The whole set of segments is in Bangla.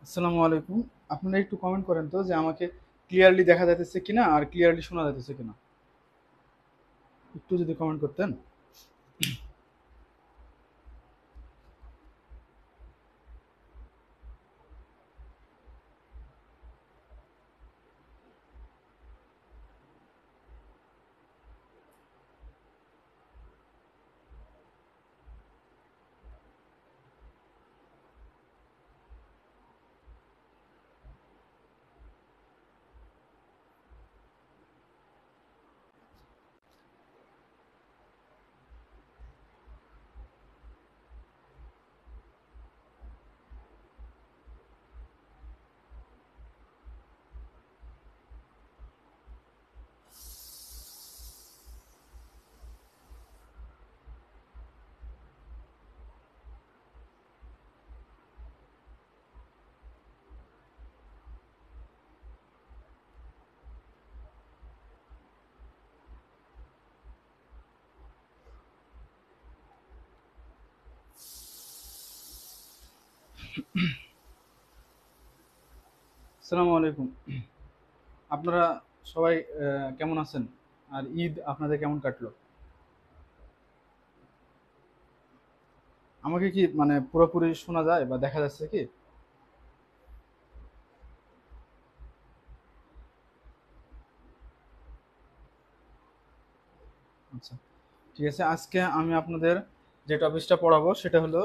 আসসালামু আলাইকুম। আপনারা একটু কমেন্ট করেন তো যে আমাকে ক্লিয়ারলি দেখা যাইতেছে কিনা আর ক্লিয়ারলি শোনা যাইতেছে কিনা, একটু যদি কমেন্ট করতেন। আসসালামু আলাইকুম। আপনারা সবাই কেমন আছেন? আর ঈদ আপনাদের কেমন কাটলো? আমাকে কি মানে পুরোপুরি শোনা যায় বা দেখা যাচ্ছে কি? আচ্ছা, ঠিক আছে। আজকে আমি আপনাদের যে টপিকসটা পড়াবো সেটা হলো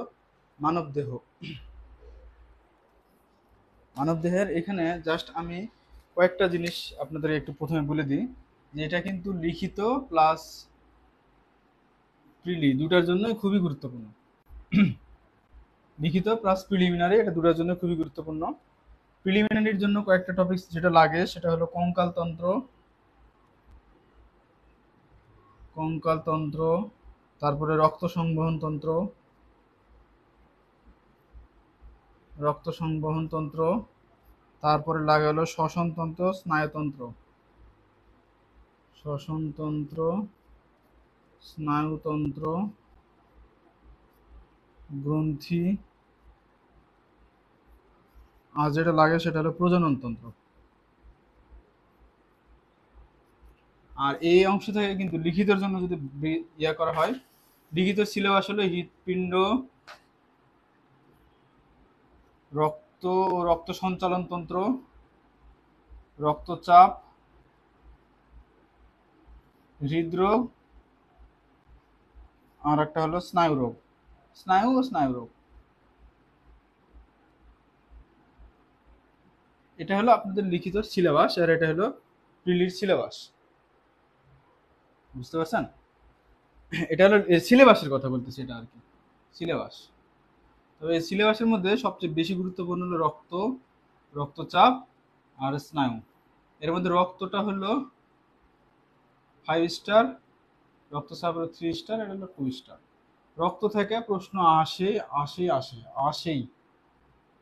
মানবদেহ। মানবদেহের এখানে জাস্ট আমি কয়েকটা জিনিস আপনাদের একটু প্রথমে বলে দিই যে এটা কিন্তু লিখিত প্লাস প্রিলি দুটার জন্য খুবই গুরুত্বপূর্ণ। লিখিত প্লাস প্রিলিমিনারি এটা দুটার জন্য খুবই গুরুত্বপূর্ণ। প্রিলিমিনারির জন্য কয়েকটা টপিকস যেটা লাগে সেটা হলো কঙ্কালতন্ত্র, কঙ্কালতন্ত্র, তারপরে রক্ত সংবহন তন্ত্র, রক্ত সংবহন তন্ত্র, তারপরে লাগে হলো শ্বসনতন্ত্র, স্নায়ুতন্ত্র, শ্বসনতন্ত্র, স্নায়ুতন্ত্র, গ্রন্থি, আর যেটা লাগে সেটা হলো প্রজনন তন্ত্র। আর এই অংশ থেকে কিন্তু লিখিতের জন্য যদি ইয়া করা হয়, লিখিত সিলেবাস হলো হৃৎপিণ্ড, রক্ত ও রক্ত সঞ্চালন তন্ত্র, রক্তচাপ, হৃদরোগ, আর একটা হলো স্নায়ু রোগ, স্নায়ু ও স্নায়ু রোগ। এটা হলো আপনাদের লিখিত সিলেবাস আর এটা হলো প্রিলির সিলেবাস। বুঝতে পারছেন? এটা হলো সিলেবাসের কথা বলতেছি, এটা আর কি সিলেবাস। তবে এই সিলেবাসের মধ্যে সবচেয়ে বেশি গুরুত্বপূর্ণ হলো রক্ত, রক্তচাপ আর স্নায়ু। এর মধ্যে রক্তটা হলো 5 স্টার, রক্তচাপ হলো 3 স্টার, এটা হলো 2 স্টার। রক্ত থেকে প্রশ্ন আসে, আসে, আসে, আসেই।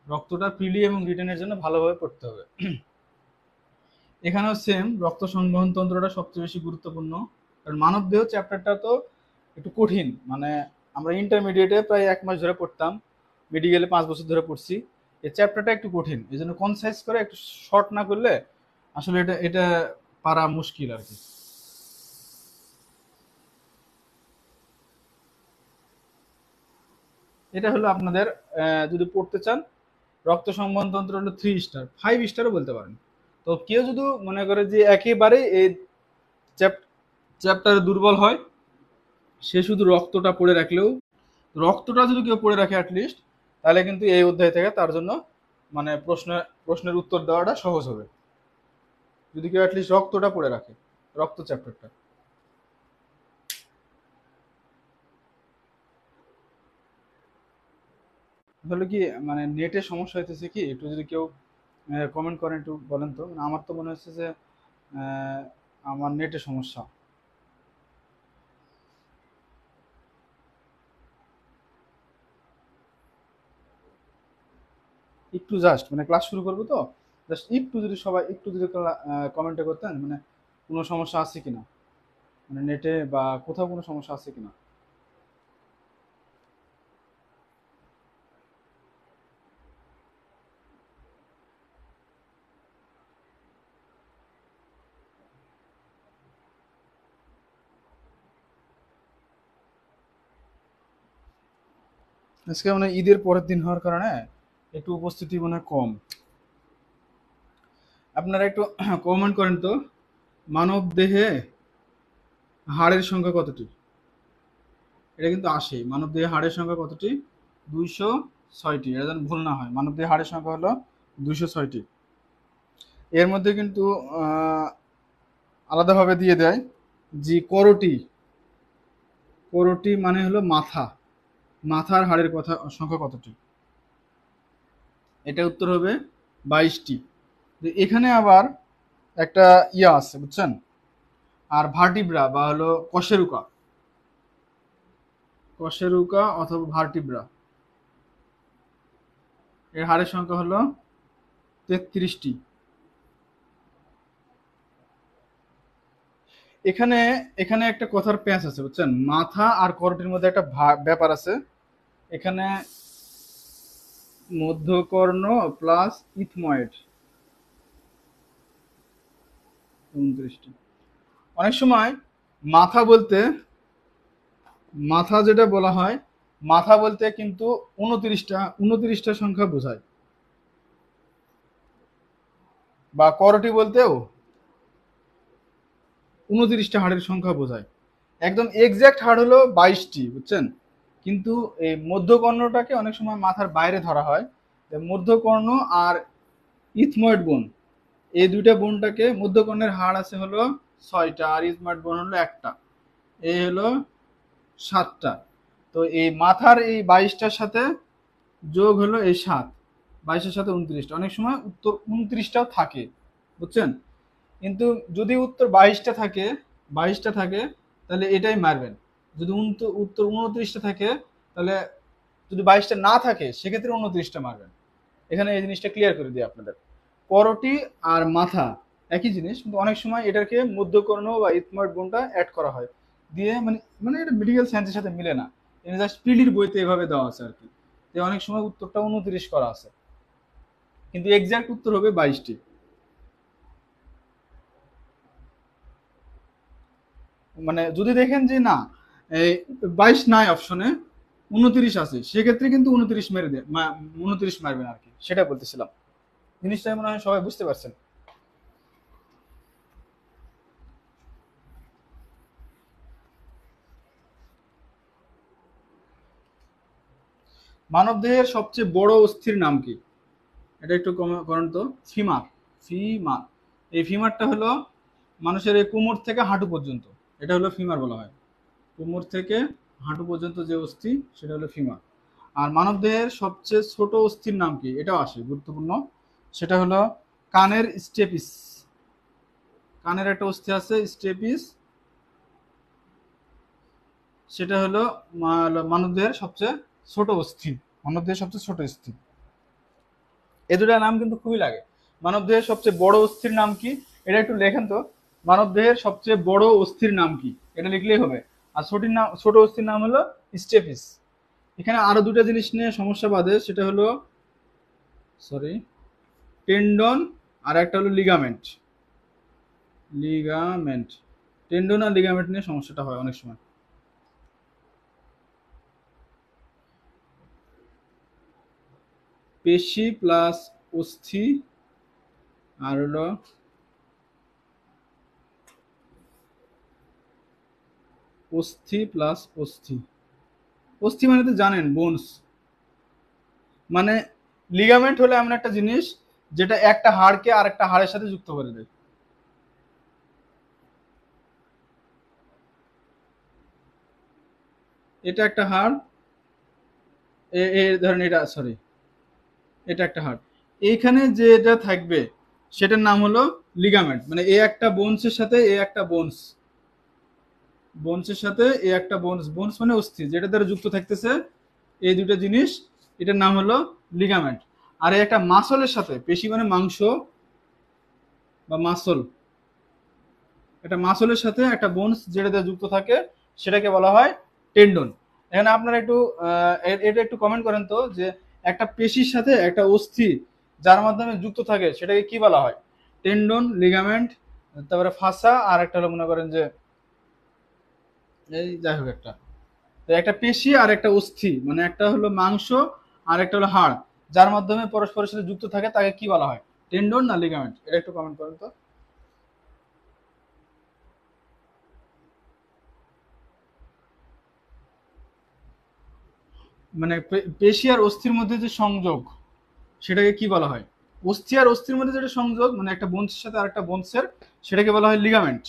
রক্তটা প্রিলি এবং রিটেনের জন্য ভালোভাবে পড়তে হবে। এখানেও সেম, রক্ত সংবহন তন্ত্রটা সবচেয়ে বেশি গুরুত্বপূর্ণ। কারণ মানবদেহ চ্যাপ্টারটা তো একটু কঠিন, মানে আমরা ইন্টারমিডিয়েটে প্রায় 1 মাস ধরে পড়তাম, মেডিকেলে 5 বছর ধরে পড়ছি। এই চ্যাপ্টারটা একটু কঠিন, এই জন্য কনসাইজ করে একটু শর্ট না করলে আসলে এটা এটা পারা মুশকিল আর কি। এটা হলো আপনাদের যদি পড়তে চান, রক্ত সংবহন তন্ত্র হলো 3 স্টার, 5 স্টারও বলতে পারেন। তো কেউ যদি মনে করে যে একেবারে এই চ্যাপ্টারে দুর্বল হয়, সে শুধু রক্তটা পড়ে রাখলেও, রক্তটা যদি কেউ পড়ে রাখে অ্যাটলিস্ট, তাহলে কিন্তু এই অধ্যায় থেকে তার জন্য মানে প্রশ্নের উত্তর দেওয়াটা সহজ হবে, যদি কেউ অ্যাটলিস্ট রক্তটা পড়ে রাখে, রক্ত চ্যাপ্টারটা। আসলে কি মানে নেটের সমস্যা হইতেছে কি, একটু যদি কেউ কমেন্ট করেন একটু বলেন তো। মানে আমার তো মনে হচ্ছে যে আহ, আমার নেটের সমস্যা। একটু জাস্ট মানে ক্লাস শুরু করবো তো, জাস্ট একটু যদি সবাই একটু যদি কমেন্টে করতেন মানে কোনো সমস্যা আছে কিনা, মানে নেটে বা কোথাও কোনো সমস্যা আছে কিনা। আজকে মানে ঈদের পরের দিন হওয়ার কারণে একটু উপস্থিতি মনে হয় কম। আপনারা একটু কমেন্ট করেন তো, মানব দেহে হাড়ের সংখ্যা কতটি? এটা কিন্তু আসে, মানব দেহে হাড়ের সংখ্যা কতটি? 206টি। এটা যেন ভুল না হয়, মানব দেহে হাড়ের সংখ্যা হলো 206টি। এর মধ্যে কিন্তু আলাদাভাবে দিয়ে দেয় যে করটি, করটি মানে হলো মাথা, মাথার হাড়ের কথা সংখ্যা কতটি? এটা উত্তর হবে 22টি। এখানে আবার একটা ইয়া আছে বুঝছেন, আর ভার্টিব্রা বা হলো কশেরুকা, কশেরুকা অথবা ভার্টিব্রা, এর হাড়ের সংখ্যা হলো 33টি। এখানে এখানে একটা কথার প্যাঁচ আছে বুঝছেন, মাথা আর করটির মধ্যে একটা ব্যাপার আছে। এখানে মধ্যকর্ণ প্লাস ইথময়েড 29টি। অনেক সময় মাথা বলতে, মাথা যেটা বলা হয়, মাথা বলতে কিন্তু 29টা সংখ্যা বোঝায়, বা করটি বলতেও 29টা হাড়ের সংখ্যা বোঝায়। একদম এক্সাক্ট হাড় হলো 22টি বুঝছেন, কিন্তু এই মধ্যকর্ণটাকে অনেক সময় মাথার বাইরে ধরা হয়। মধ্যকর্ণ আর ইথময়েড বোন, এই দুইটা বোনটাকে, মধ্যকর্ণের হাড় আছে হলো 6টা আর ইথময়েড বোন হলো একটা, এই হলো 7টা। তো এই মাথার এই 22টার সাথে যোগ হলো এই 7, 22-এর সাথে 29টা, অনেক সময় উত্তর 29টাও থাকে বুঝছেন। কিন্তু যদি উত্তর 22টা থাকে তাহলে এটাই মারবেন। যদি উত্তর 29টা থাকে তাহলে, যদি 22টা না থাকে সেক্ষেত্রে 29টা মারবেন। এখানে এই জিনিসটা ক্লিয়ার করে দিই আপনাদের। করটি আর মাথা একই জিনিস, কিন্তু অনেক সময় এটাকে মধ্যকর্ণ বা ইথময়েড বোনটা অ্যাড করা হয় দিয়ে, মানে মানে এটা মেডিকেল সায়েন্সের সাথে মিলে না, এটা জাস্ট পিলির বইতে এভাবে দেওয়া আছে আর কি, যে অনেক সময় উত্তরটা 29 করা আছে, কিন্তু এক্সাক্ট উত্তর হবে 22টি। মানে যদি দেখেন যে না, এই 22 নাই অপশনে, 29 আছে, সেক্ষেত্রে কিন্তু 29 মেরে দেন, 29 মারবেন আর কি, সেটা বলতেছিলাম। জিনিসটা মনে হয় সবাই বুঝতে পারছেন। মানবদেহের সবচেয়ে বড় অস্থির নাম কি? এটা একটু করেন তো। Femur, femur. এই ফিমারটা হলো মানুষের এই কোমর থেকে হাঁটু পর্যন্ত, এটা হলো ফিমার বলা হয়। কোমর থেকে হাঁটু পর্যন্ত যে অস্থি সেটা হলো ফিমার। আর মানবদেহের সবচেয়ে ছোট অস্থির নাম কি? এটাও আসে, গুরুত্বপূর্ণ। সেটা হলো কানের স্টেপিস। কানের একটা অস্থি আছে স্টেপিস, সেটা হলো মানবদেহের সবচেয়ে ছোট অস্থি, মানবদেহের সবচেয়ে ছোট অস্থি। এ দুটা নাম কিন্তু খুবই লাগে। মানবদেহের সবচেয়ে বড় অস্থির নাম কি? এটা একটু লেখেন তো। মানবদেহের সবচেয়ে বড় অস্থির নাম কি? এটা লিখলেই হবে। আর ছোট অস্থির নাম হলো স্টেপিস। এখানে আরো দুটা জিনিস নিয়ে সমস্যা বাঁধে, সেটা হলো সরি টেন্ডন, আর একটা হলো লিগামেন্ট। লিগামেন্ট, টেন্ডন আর লিগামেন্ট নিয়ে সমস্যাটা হয় অনেক সময়। পেশি প্লাস অস্থি, আর হলো অস্থি প্লাস অস্থি। অস্থি মানে তো জানেন বোনস, মানে লিগামেন্ট হলো এমন একটা জিনিস যেটা একটা হাড়কে আর একটা হাড়ের সাথে যুক্ত করে দেয়। এটা একটা হাড়, ধরেন এটা সরি, এটা একটা হাড়, এইখানে যেটা থাকবে সেটার নাম হলো লিগামেন্ট। মানে এ একটা বোনসের সাথে এ একটা বোনস, বোনসের সাথে এ একটা বোনস, বোনস মানে অস্থি, যেটা দ্বারা যুক্ত থাকতেছে এই দুটো জিনিস, এটার নাম হলো লিগামেন্ট। আর এই একটা মাসলের সাথে, পেশি মানে মাংস বা মাসল, একটা মাসলের সাথে একটা বোনস যেটা দিয়ে যুক্ত থাকে সেটাকে বলা হয় টেন্ডন। এখানে আপনারা একটু এটা একটু কমেন্ট করেন তো, যে একটা পেশির সাথে একটা অস্থি যার মাধ্যমে যুক্ত থাকে সেটাকে কি বলা হয়? টেন্ডন, লিগামেন্ট, তারপরে ফাসা, আর একটা হলো মনে করেন যে এই যাই হোক একটা, তো একটা পেশি আর একটা অস্থি, মানে একটা হলো মাংস আর একটা হলো হাড়, যার মাধ্যমে পরস্পরের সাথে যুক্ত থাকে তাকে কি বলা হয়? টেন্ডন না লিগামেন্ট? এটা একটু কমেন্ট করেন তো। মানে পেশি আর অস্থির মধ্যে যে সংযোগ, সেটাকে কি বলা হয়? অস্থি আর অস্থির মধ্যে যেটা সংযোগ, মানে একটা বোনসের সাথে আরেকটা বোনসের, সেটাকে বলা হয় লিগামেন্ট।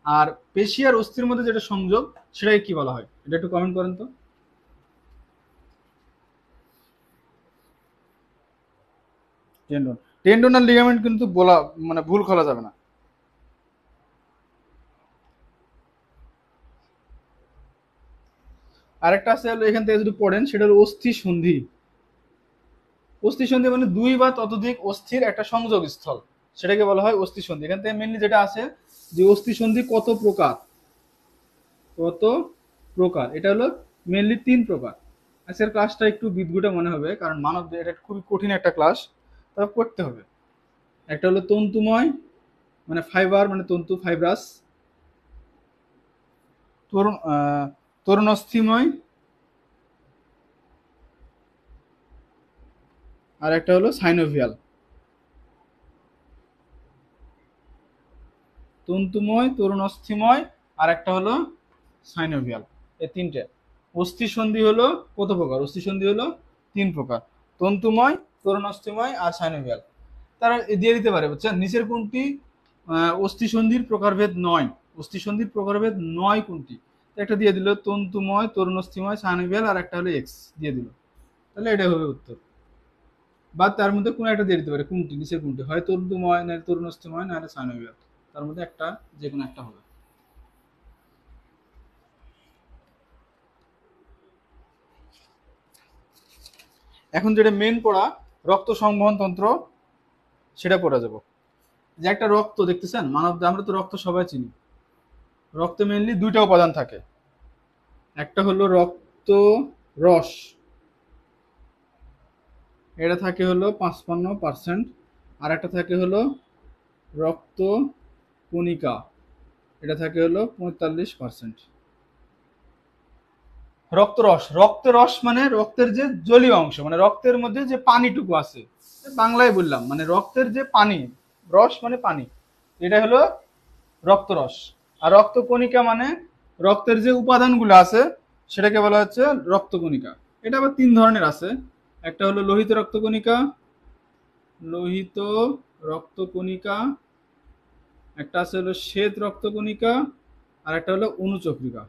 আর পেশি আর অস্থির মধ্যে যেটা সংযোগ, সেটাকে কি বলা হয়? এটা একটু কমেন্ট করেন তো। টেন্ডন। টেন্ডন আর লিগামেন্ট কিন্তু বলা, মানে ভুল করা যাবে না। আরেকটা আছে হলো, এখান থেকে যদি পড়েন, সেটা হলো অস্থি সন্ধি। অস্থি সন্ধি মানে দুই বা ততোধিক অস্থির একটা সংযোগ স্থল, সেটাকে বলা হয় অস্থি সন্ধি। এখান থেকে মেনলি যেটা আছে যে অস্থি সন্ধি কত প্রকার, কত প্রকার, এটা হলো মেনলি 3 প্রকার। আজকের ক্লাসটা একটু বিদঘুটে মনে হবে, কারণ মানব এটা খুবই কঠিন একটা ক্লাস, তবে করতে হবে। একটা হলো তন্তুময়, মানে ফাইবার, মানে তন্তু, ফাইব্রাস। তরুণ তরুণস্থিময়, আর একটা হলো সাইনোভিয়াল। তন্তুময়, তরুণস্থিময়, আর একটা হলো সাইনোভিয়াল। এই তিনটে। অস্থিসন্ধি হলো কত প্রকার? অস্থিসন্ধি হলো 3 প্রকার: তন্তুময়, তরুণস্থিময়, আর সাইনোভিয়াল। তারা দিয়ে দিতে পারে, বুঝছেন, নিচের কোনটি অস্থিসন্ধির প্রকারভেদ নয়? অস্থিসন্ধির প্রকারভেদ নয় কোনটি? একটা দিয়ে দিল তন্তুময়, তরুণস্থিময়, সাইনোভিয়াল, আর একটা হলো এক্স দিয়ে দিল। তাহলে এটা হবে উত্তর। বা তার মধ্যে কোনো একটা দিয়ে দিতে পারে, কোনটি নিচের কোনটি, হয় তন্তুময়, না তরুণস্থিময়, না সাইনোভিয়াল। তার মধ্যে একটা, যে কোনো একটা হবে। এখন যেটা মেন পড়া, রক্ত সংবহন তন্ত্র, সেটা পড়া যাব। যে একটা রক্ত দেখতেছেন, মানব, আমরা তো রক্ত সবাই চিনি। রক্তে মেনলি 2টা উপাদান থাকে। একটা হলো রক্ত রস, এটা থাকে হলো 55%। আর একটা থাকে হলো রক্ত কণিকা, এটা থাকে হলো 45%। রক্তরস, রক্তরস মানে রক্তের যে জলীয় অংশ, মানে রক্তের মধ্যে যে পানিটুকু আছে, বাংলায় বললাম, মানে রক্তের যে পানি, রস মানে পানি, এটা হলো রক্তরস। আর রক্তকণিকা মানে রক্তের যে উপাদানগুলো আছে, সেটাকে বলা হচ্ছে রক্তকণিকা। এটা আবার 3 ধরনের আছে। একটা হলো লোহিত রক্তকণিকা, লোহিত রক্তকণিকা, একটা আছে হলো শ্বেত রক্তকণিকা, আর একটা হলো অনুচক্রিকা।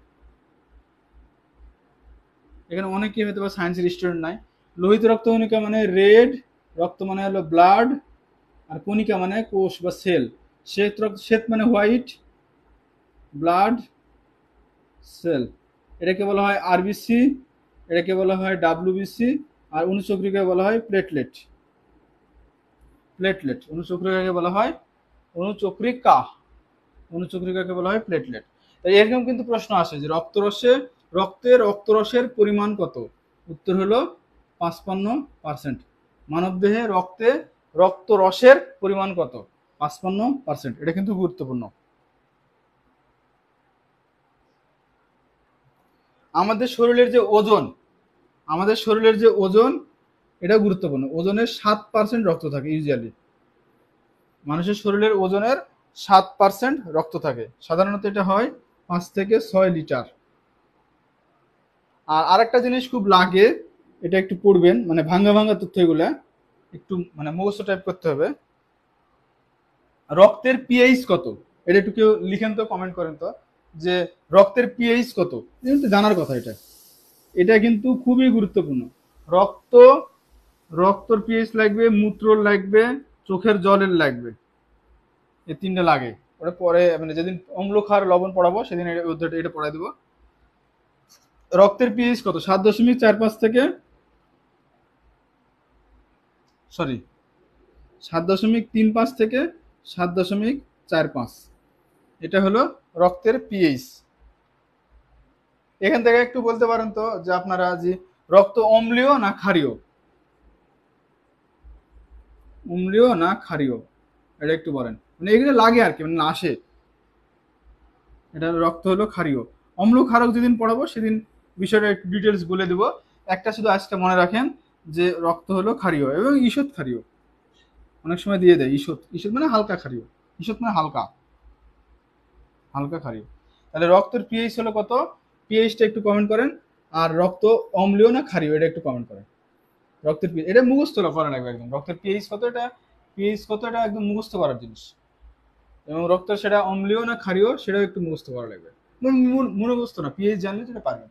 এখানে অনেকে হয়তো বা সায়েন্সের স্টুডেন্ট নাই। লোহিত রক্তকণিকা মানে রেড, রক্ত মানে হলো ব্লাড, আর কণিকা মানে কোষ বা সেল। শ্বেত মানে হোয়াইট, ব্লাড সেল, এটাকে বলা হয় আরবিসি, এটাকে বলা হয় ডাব্লিউবিসি। আর অনুচক্রিকাকে বলা হয় প্লেটলেট। প্লেটলেট, অনুচক্রিকাকে বলা হয় অনুচক্রিকা, অনুচক্রিকাকে বলা হয় প্লেটলেট। তাই এরকম কিন্তু প্রশ্ন আসে যে রক্তরসের পরিমাণ কত? উত্তর হলো 55%। মানবদেহে রক্তরসের পরিমাণ কত? 55%। এটা কিন্তু গুরুত্বপূর্ণ। আমাদের শরীরের যে ওজন, আমাদের শরীরের যে ওজন, এটা গুরুত্বপূর্ণ। ওজনের 7% রক্ত থাকে ইউজুয়ালি। মানুষের শরীরের ওজনের 7% রক্ত থাকে সাধারণত, এটা হয় 5 থেকে 6 লিটার। আর আরেকটা জিনিস খুব লাগে, এটা একটু পড়বেন, মানে ভাঙ্গা ভাঙ্গা তথ্য, এগুলা একটু মানে মুখস্থ টাইপ করতে হবে। রক্তের পিএইচ কত? এটা একটু কেউ লিখেন তো, কমেন্ট করেন তো, যে রক্তের পিএইচ কত। কিন্তু জানার কথা এটা, এটা কিন্তু খুবই গুরুত্বপূর্ণ। রক্ত, রক্তর পিএইচ লাগবে, মূত্র লাগবে, চোখের জলের লাগবে, এই 3টা লাগে। ওটা পরে, মানে যেদিন অম্লক্ষার লবণ পড়াবো সেদিন এটা পড়াই দেবো। রক্তের পিএইচ কত? 7.45 থেকে, সরি, 7.35 থেকে 7.45। এটা হলো রক্তের পিএইচ। এখান থেকে একটু বলতে পারেন তো যে আপনারা, যে রক্ত অম্লীয় না ক্ষারীয়? অম্লীয় না ক্ষারীয়, এটা একটু বলেন। মানে এগুলো লাগে আর কি, মানে আসে। এটা রক্ত হলো ক্ষারীয়। অম্ল ক্ষারক যেদিন পড়াবো সেদিন বিষয়টা একটু ডিটেলস বলে দেব। একটা শুধু আজকে মনে রাখেন যে রক্ত হলো ক্ষারীয় এবং ঈষৎ ক্ষারীয়। অনেক সময় দিয়ে দেয় ঈষৎ, ঈষৎ মানে হালকা ক্ষারীয়, ঈষৎ মানে হালকা, হালকা ক্ষারীয়। তাহলে রক্তের পিএইচ হলো কত? পিএইচটা একটু কমেন্ট করেন। আর রক্ত অম্লীয় না ক্ষারীয় এটা একটু কমেন্ট করেন। রক্তের পিএইচ এটা মুখস্থ করা লাগবে একদম। রক্তের পিএইচ কত, এটা পিএইচ কত এটা একদম মুখস্থ করার জিনিস। এবং রক্ত সেটা অম্লীয় না ক্ষারীয় সেটাও একটু মুখস্থ করা লাগবে। মুখস্থ না, পিএইচ জানলে সেটা পারবেন।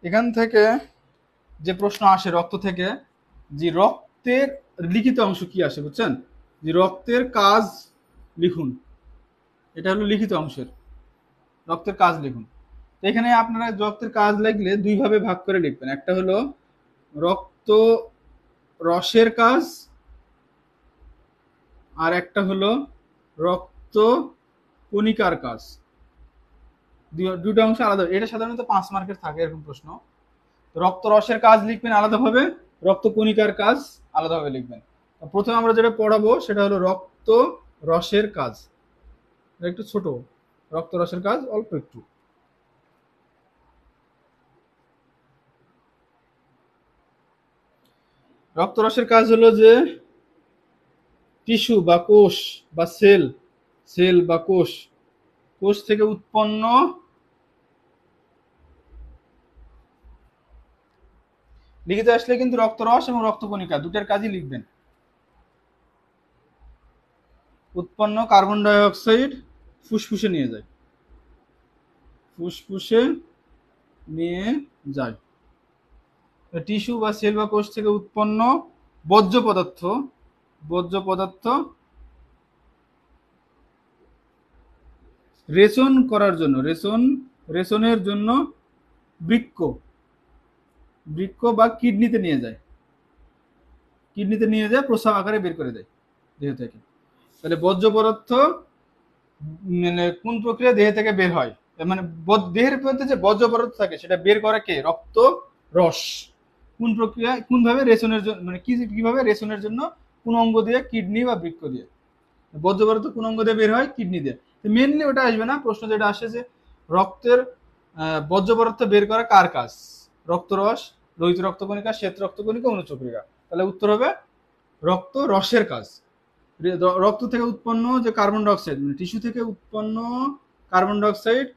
এখান থেকে যে প্রশ্ন আসে রক্ত থেকে, যে রক্তের লিখিত অংশ কি আসে বুঝছেন, যে রক্তের কাজ লিখুন, এটা হলো লিখিত অংশের রক্তের কাজ লিখুন। তো এখানে আপনারা রক্তের কাজ লিখলে দুই ভাবে ভাগ করে লিখবেন। একটা হলো রক্ত রসের কাজ, আর একটা হলো রক্ত কণিকার কাজ। দুটো অংশ আলাদা। এটা সাধারণত 5 মার্কের থাকে এরকম প্রশ্ন। রক্ত রসের কাজ লিখবেন আলাদাভাবে, রক্ত কণিকার কাজ আলাদাভাবে লিখবেন। প্রথমে আমরা যেটা পড়াবো সেটা হলো রক্ত রসের কাজ। এটা একটু ছোট, রক্ত রসের কাজ অল্প একটু। রক্ত রসের কাজ হলো যে টিস্যু বা কোষ বা সেল, সেল বা কোষ, কোষ থেকে উৎপন্ন লিখিত আসলে কিন্তু রক্তরস এবং রক্তকণিকা দুটার কাজই লিখবেন। উৎপন্ন কার্বন ডাই অক্সাইড ফুসফুসে নিয়ে যায়, ফুসফুসে নিয়ে যায়। টিস্যু বা সেল বা কোষ থেকে উৎপন্ন বর্জ্য পদার্থ, বর্জ্য পদার্থ রেচন করার জন্য, রেচনের জন্য বৃক্ক, বৃক্ক বা কিডনিতে নিয়ে যায়, কিডনিতে নিয়ে যায় প্রস্রাব আকারে বের করে দেয় দেহ থেকে। তাহলে বর্জ্য পদার্থ মানে কোন প্রক্রিয়া দেহ থেকে বের হয়, মানে দেহের মধ্যে যে বর্জ্য পদার্থ থাকে সেটা বের করে কে? রক্ত রস। কোন প্রক্রিয়া, কোন ভাবে? রেচনের জন্য, মানে কিভাবে রেচনের জন্য, কোন অঙ্গ দিয়ে? কিডনি বা বৃক্ক দিয়ে। বর্জ্য পদার্থ কোন অঙ্গ দিয়ে বের হয়? কিডনি দিয়ে। মেনলি ওটা আসবে না, প্রশ্ন যেটা আসে যে রক্তের বর্জ্য পদার্থ বের করা কার কাজ? রক্তরস, লোহিত রক্তকণিকা, শ্বেত রক্তকণিকা, অনুচক্রিকা। তাহলে উত্তর হবে রক্ত রসের কাজ। রক্ত থেকে উৎপন্ন যে কার্বন ডাইঅক্সাইড, মানে টিস্যু থেকে উৎপন্ন কার্বন ডাইঅক্সাইড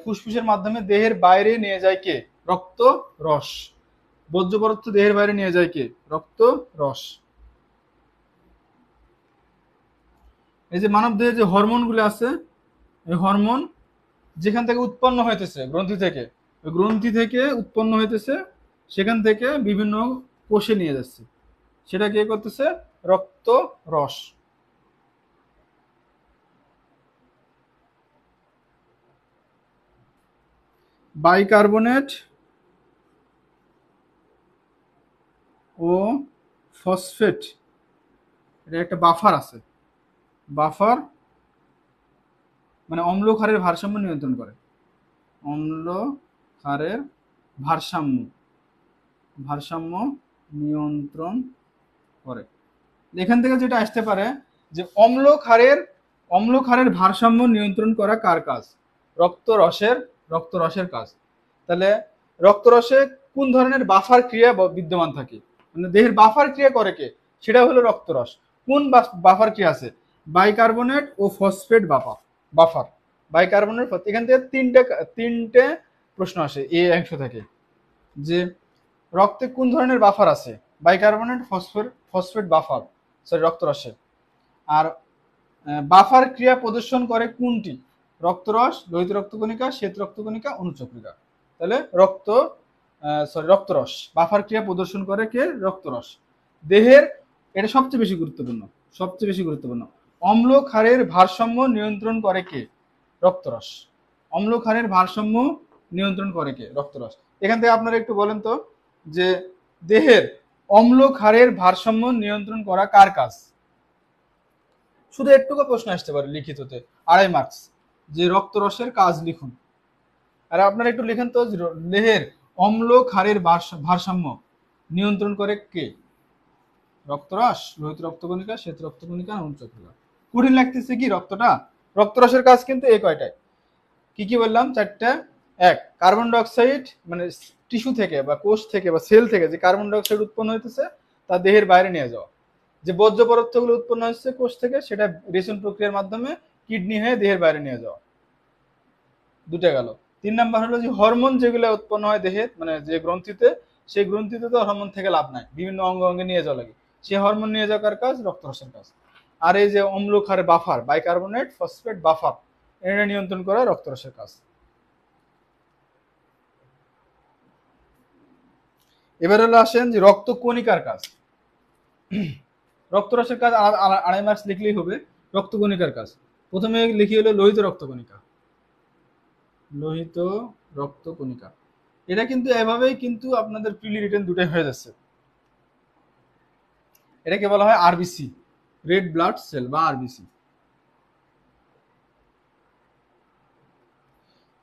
ফুসফুসের মাধ্যমে দেহের বাইরে নিয়ে যায় কে? রক্ত রস। বর্জ্য পদার্থ দেহের বাইরে নিয়ে যায় কে? রক্ত রস। এই যে মানব দেহে যে হরমোন গুলো আছে, এই হরমোন যেখান থেকে উৎপন্ন হইতেছে, গ্রন্থি থেকে, ওই গ্রন্থি থেকে উৎপন্ন হইতেছে, সেখান থেকে বিভিন্ন কোষে নিয়ে যাচ্ছে, সেটা কে করতেছে? রক্ত রস। বাইকার্বনেট ও ফসফেট, এটা একটা বাফার আছে। বাফার মানে অম্ল ক্ষারের ভারসাম্য নিয়ন্ত্রণ করে, অম্ল ক্ষারের ভারসাম্য, ভারসাম্য নিয়ন্ত্রণ করে। এখান থেকে যেটা আসতে পারে যে অম্ল ক্ষারের ভারসাম্য নিয়ন্ত্রণ করা কার কাজ? রক্ত রসের, রক্ত রসের কাজ। তাহলে রক্ত রসে কোন ধরনের বাফার ক্রিয়া বিদ্যমান থাকে, মানে দেহের বাফার ক্রিয়া করে কে? সেটা হলো রক্তরস। কোন বাফার ক্রিয়া আছে? বাইকার্বনেট ও ফসফেট বাফার, বাফার বাইকার্বনেট। এখান থেকে তিনটে প্রশ্ন আসে এই অংশ থেকে, যে রক্তে কোন ধরনের বাফার আছে? বাইকার্বনেট, ফসফেট বাফার, সরি রক্তরসে। আর বাফার ক্রিয়া প্রদর্শন করে কোনটি? রক্তরস, লোহিত রক্তকণিকা, শ্বেত রক্তকণিকা, অনুচক্রিকা। তাহলে রক্তরস বাফার ক্রিয়া প্রদর্শন করে কে? রক্তরস। দেহের, এটা সবচেয়ে বেশি গুরুত্বপূর্ণ, সবচেয়ে বেশি গুরুত্বপূর্ণ, অম্ল ক্ষারের ভারসাম্য নিয়ন্ত্রণ করে কে? রক্তরস। অম্ল ক্ষারের ভারসাম্য নিয়ন্ত্রণ করে কে? রক্তরস। এখান থেকে আপনারা একটু বলেন তো যে দেহের অম্ল ক্ষারের ভারসাম্য নিয়ন্ত্রণ করা কার কাজ? শুধু একটুকু প্রশ্ন আসতে পারে লিখিততে, 2.5 মার্কস, যে রক্তরসের কাজ লিখুন। আর আপনারা একটু লিখেন তো, দেহের অম্ল ক্ষারের ভারসাম্য নিয়ন্ত্রণ করে কে? রক্তরস, লোহিত রক্তকণিকা, শ্বেত রক্তকণিকা, উচ্চফুলা। কঠিন লাগতেছে কি রক্তটা? রক্তরসের কাজ কিন্তু এই কয়টায়। কি কি বললাম? চারটা। এক, কার্বন ডাইঅক্সাইড মানে টিস্যু থেকে বা কোষ থেকে বা সেল থেকে যে কার্বন ডাইঅক্সাইড উৎপন্ন হইতেছে তা দেহের বাইরে নিয়ে যাওয়া। যে বর্জ্য পদার্থগুলো উৎপন্ন হচ্ছে কোষ থেকে সেটা রেচন প্রক্রিয়ার মাধ্যমে কিডনি হয়ে দেহের বাইরে নিয়ে যাওয়া। দুটা গেল। 3 নাম্বার হলো যে হরমোন যেগুলো উৎপন্ন হয় দেহের মানে যে গ্রন্থিতে, সেই গ্রন্থিতে তো হরমোন থেকে লাভ নাই, বিভিন্ন অঙ্গ অঙ্গে নিয়ে যাওয়া লাগে। সেই হরমোন নিয়ে যাওয়ার কাজ রক্তরসের কাজ। আর এই যে অম্ল ক্ষারের বাফার, বাইকার্বনেট ফসফেট বাফার, এটা নিয়ন্ত্রণ করা রক্তরসের কাজ। এবার হলো আসেন যে রক্ত কণিকার কাজ। রক্তরসের কাজ আড়াই মার্কস লিখলেই হবে। রক্ত কণিকার কাজ প্রথমে লিখি হলো লোহিত রক্তকণিকা। লোহিত রক্তকণিকা, এটা কিন্তু এভাবেই কিন্তু আপনাদের প্রিলি রিটেন দুটাই হয়ে যাচ্ছে। এটাকে বলা হয় আরবিসি, রেড ব্লাড সেল বা আরবিসি।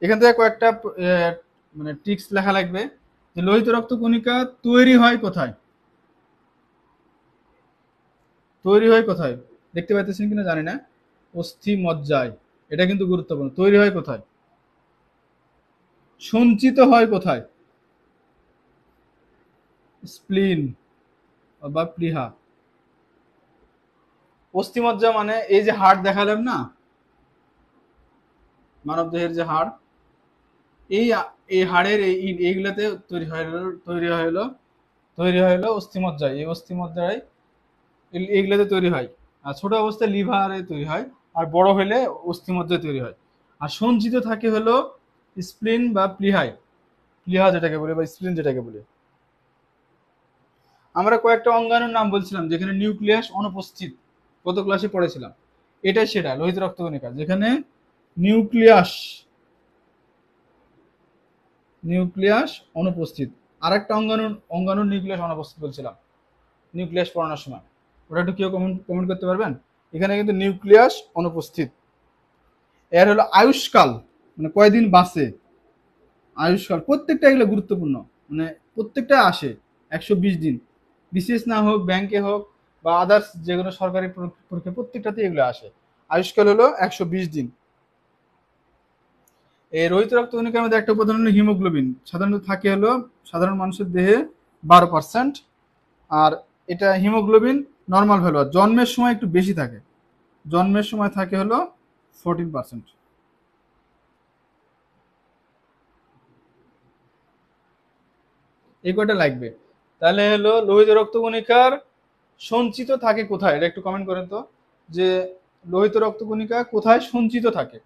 এখান থেকে কয়েকটা মানে ট্রিক্স লেখা লাগবে যে লোহিত রক্তকণিকা তৈরি হয় কোথায়। তৈরি হয় কোথায় দেখতে পাইতেছেন কিনা জানি না, অস্থি মজ্জায়। এটা কিন্তু গুরুত্বপূর্ণ। তৈরি হয় কোথায়? সঞ্চিত হয় কোথায়? স্প্লিন বা প্লিহা। অস্থিমজ্জা মানে এই যে হাড় দেখালাম না, মানব দেহের যে হাড়, এই এই হাড়ের এইগুলাতে তৈরি হয় হলো অস্থিমজ্জায়। এই অস্থিমজ্জায় এইগুলাতে তৈরি হয়। আর ছোট অবস্থায় লিভারে তৈরি হয়, আর বড় হলে অস্থিমজ্জায় তৈরি হয়। আর সঞ্চিত থাকে হলো স্প্লিন বা প্লিহায়, প্লিহা যেটাকে বলে বা স্প্লিন যেটাকে বলে। আমরা কয়েকটা অঙ্গাণুর নাম বলছিলাম যেখানে নিউক্লিয়াস অনুপস্থিত, গত ক্লাসে পড়েছিলাম। এটাই সেটা লোহিত রক্তকণিকা যেখানে নিউক্লিয়াস নিউক্লিয়াস অনুপস্থিত। আর একটা অঙ্গাণুর নিউক্লিয়াস অনুপস্থিত বলছিলাম নিউক্লিয়াস পড়ানোর সময়, ওটা একটু কেউ কমেন্ট করতে পারবেন? এখানে কিন্তু নিউক্লিয়াস অনুপস্থিত। এর হলো আয়ুষ্কাল, মানে কয়দিন বাঁচে, আয়ুষ্কাল প্রত্যেকটা এগুলো গুরুত্বপূর্ণ। মানে প্রত্যেকটা আসে 120 দিন, বিসিএস না হোক, ব্যাংকে হোক বা আদার্স যে কোনো সরকারি পরীক্ষা, প্রত্যেকটাতে এগুলো আসে। আয়ুষ্কাল হলো 120 দিন। এই রোহিত রক্তকণিকার মধ্যে একটা উপাদান হলো হিমোগ্লোবিন, সাধারণত থাকে হলো সাধারণ মানুষের দেহে 12%। আর এটা হিমোগ্লোবিন নর্মাল ভ্যালু, আর জন্মের সময় একটু বেশি থাকে, জন্মের সময় থাকে হলো 14%। এই কয়টা লাগবে। তাহলে হলো লোহিত রক্তকণিকার সঞ্চিত থাকে কোথায়, এটা একটু কমেন্ট করেন তো, যে লোহিত রক্তকণিকা কোথায় সঞ্চিত থাকে।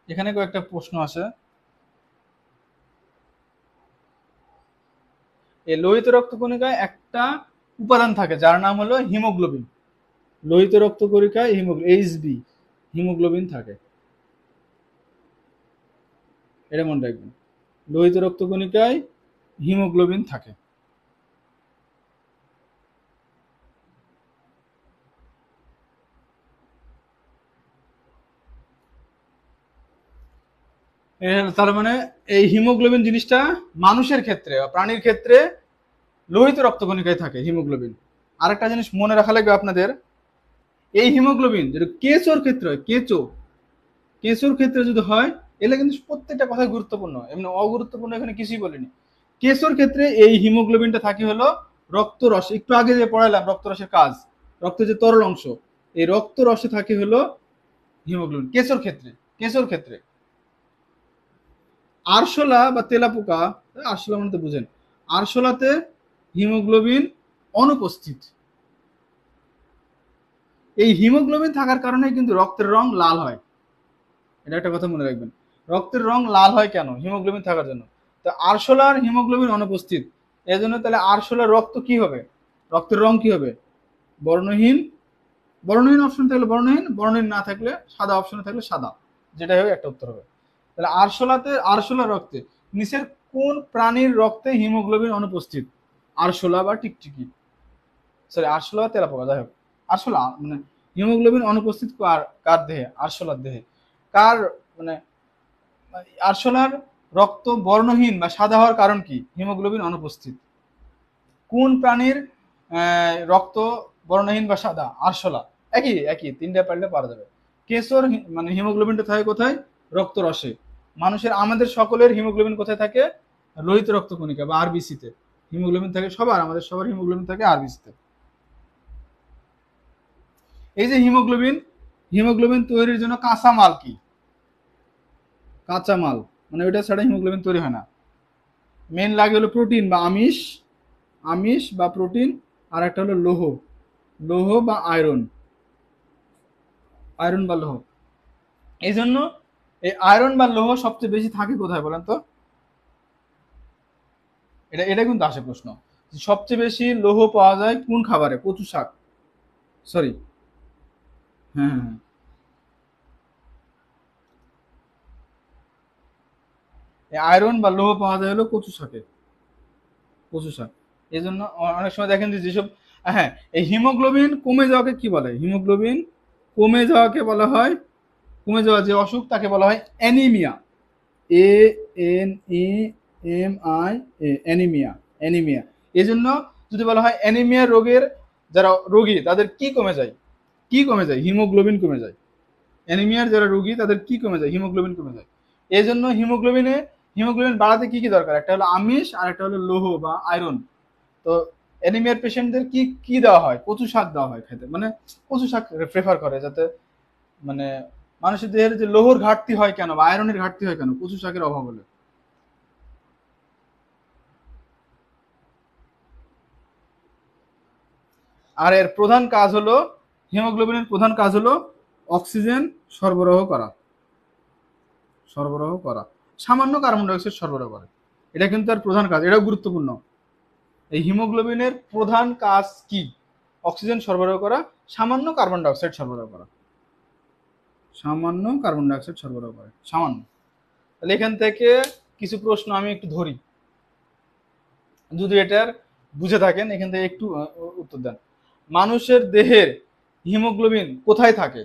এখানে কয়েকটা প্রশ্ন আছে। এই লোহিত রক্তকণিকায় একটা উপাদান থাকে যার নাম হলো হিমোগ্লোবিন। লোহিত রক্তকণিকায় এইচবি হিমোগ্লোবিন থাকে, এটা মনে রাখবেন। লোহিত রক্তকণিকায় হিমোগ্লোবিন থাকে। তার মানে এই হিমোগ্লোবিন জিনিসটা মানুষের ক্ষেত্রে বা প্রাণীর ক্ষেত্রে লোহিত রক্তকণিকায় থাকে হিমোগ্লোবিন। আরেকটা জিনিস মনে রাখা লাগবে আপনাদের, এই হিমোগ্লোবিন যেটা কেঁচোর ক্ষেত্রে হয়, কেঁচোর ক্ষেত্রে যদি হয়, এগুলো কিন্তু প্রত্যেকটা কথা গুরুত্বপূর্ণ, এমনি অগুরুত্বপূর্ণ এখানে কিছুই বলিনি। কেঁচোর ক্ষেত্রে এই হিমোগ্লোবিনটা থাকে হলো রক্তরস, একটু আগে যে পড়ালাম রক্তরসের কাজ, রক্তের যে তরল অংশ, এই রক্তরসে থাকে হলো হিমোগ্লোবিন কেঁচোর ক্ষেত্রে। আরশোলা বা তেলাপোকা, আরশোলা মানে তো বুঝেন, আরশোলাতে হিমোগ্লোবিন অনুপস্থিত। এই হিমোগ্লোবিন থাকার কারণে কিন্তু রক্তের রং লাল হয়। এটা একটা কথা মনে রাখবেন, রক্তের রং লাল হয় কেন? হিমোগ্লোবিন থাকার জন্য। তো আরশোলার হিমোগ্লোবিন অনুপস্থিত, এজন্য তাহলে আরশোলার রক্ত কি হবে, রক্তের রং কি হবে? বর্ণহীন। বর্ণহীন অপশন থাকলে বর্ণহীন, বর্ণহীন না থাকলে সাদা, অপশনে থাকলে সাদা, যেটাই হবে একটা উত্তর হবে। তাহলে আরশোলা রক্তে নিচের কোন প্রাণীর রক্তে হিমোগ্লোবিন অনুপস্থিত? আরশোলা বা টিকটিকি, সরি আরশোলা বা তেলাপোকা, যাই হোক আরশোলা মানে হিমোগ্লোবিন অনুপস্থিত কার কার দেহে? আরশোলার দেহে। কার মানে আরশোলার রক্ত বর্ণহীন বা সাদা হওয়ার কারণ কি? হিমোগ্লোবিন অনুপস্থিত। কোন প্রাণীর রক্ত বর্ণহীন বা সাদা? আরশোলা। একই একই, তিনটা পারলে পারা যাবে। কেশর মানে হিমোগ্লোবিনটা থাকে কোথায়? রক্ত রসে। মানুষের আমাদের সকলের হিমোগ্লোবিন কোথায় থাকে? লোহিত রক্তকণিকা বা আরবিসিতে হিমোগ্লোবিন থাকে সবার, আমাদের সবার হিমোগ্লোবিন থাকে আরবিসিতে। এই যে হিমোগ্লোবিন, হিমোগ্লোবিন তৈরির জন্য কাঁচা মাল কি? কাঁচা মাল মানে ওইটা ছাড়া হিমোগ্লোবিন তৈরি হয় না। মেন লাগে হলো প্রোটিন বা আমিষ, আমিষ বা প্রোটিন, আর একটা হলো লৌহ, লৌহ বা আয়রন, আয়রন বা লৌহ। এই জন্য এই আয়রন বা লৌহ সবচেয়ে বেশি থাকে কোথায় বলেন তো? এটা এটা কিন্তু আসে প্রশ্ন। সবচেয়ে বেশি লৌহ পাওয়া যায় কোন খাবারে? কচু শাক, সরি, হ্যাঁ হ্যাঁ হ্যাঁ, এই আয়রন বা লৌহ পাওয়া যায় হলো কচু শাকে, কচু শাক। এই জন্য অনেক সময় দেখেন যে যেসব, হ্যাঁ, এই হিমোগ্লোবিন কমে যাওয়াকে কি বলে? হিমোগ্লোবিন কমে যাওয়াকে বলা হয়, কমে যাওয়া যে অসুখ তাকে বলা হয় anemia. A N E M I A, anemia, anemia. এই জন্য যদি বলা হয় অ্যানিমিয়া রোগের যারা রোগী তাদের কি কমে যায়? কি কমে যায়? হিমোগ্লোবিন কমে যায়। অ্যানিমিয়ার যারা রোগী তাদের কি কমে যায়? হিমোগ্লোবিন কমে যায়। এই জন্য হিমোগ্লোবিনে, হিমোগ্লোবিন বাড়াতে কি কি দরকার? একটা হলো আমিষ আর একটা হলো লৌহ বা আয়রন। তো অ্যানিমিয়ার পেশেন্টদের কি কি দেওয়া হয়? কচু শাক দেওয়া হয় খেতে, মানে কচু শাক প্রেফার করে, যাতে মানে মানুষের দেহের যে লৌহর ঘাটতি হয় কেন বা আয়রনের ঘাটতি হয় কেন? কচু শাকের অভাব হলে। আর এর প্রধান কাজ হলো, হিমোগ্লোবিনের প্রধান কাজ হলো অক্সিজেন সরবরাহ করা, সরবরাহ করা, সামান্য কার্বন ডাইঅক্সাইড সরবরাহ করে। এটা কিন্তু তার প্রধান কাজ, এটাও গুরুত্বপূর্ণ। এই হিমোগ্লোবিনের প্রধান কাজ কি? অক্সিজেন সরবরাহ করা, সামান্য কার্বন ডাইঅক্সাইড সরবরাহ করা, সামান্য কার্বন ডাইঅক্সাইড সরবরাহ করে, সামান্য। তাহলে এখান থেকে কিছু প্রশ্ন আমি একটু ধরি, যদি এটার বুঝে থাকেন এখান থেকে একটু উত্তর দেন। মানুষের দেহের হিমোগ্লোবিন কোথায় থাকে?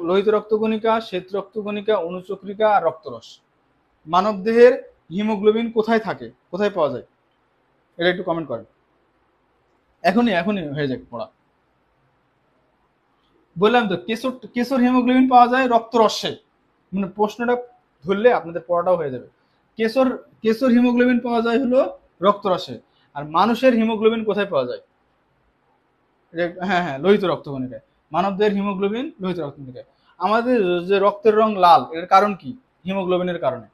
লোহিত রক্তকণিকা, শ্বেত রক্তকণিকা, অনুচক্রিকা আর রক্তরস। মানব দেহের হিমোগ্লোবিন কোথায় থাকে, কোথায় পাওয়া যায়? এটা একটু কমেন্ট করেন। এখনই এখনই হয়ে যাক পড়া। বললাম তো কেশর, কেশর হিমোগ্লোবিন পাওয়া যায় রক্তরসে। মানে প্রশ্নটা ধরলে আপনাদের পড়াটাও হয়ে যাবে। কেশর, কেশর হিমোগ্লোবিন পাওয়া যায় হলো রক্তরসে। আর মানুষের হিমোগ্লোবিন কোথায় পাওয়া যায়? হ্যাঁ হ্যাঁ, লোহিত রক্তকণিকায়। মানবদের হিমোগ্লোবিন লোহিত রক্তকণিকায়। আমাদের যে রক্তের রং লাল, এর কারণ কি? হিমোগ্লোবিনের কারণে।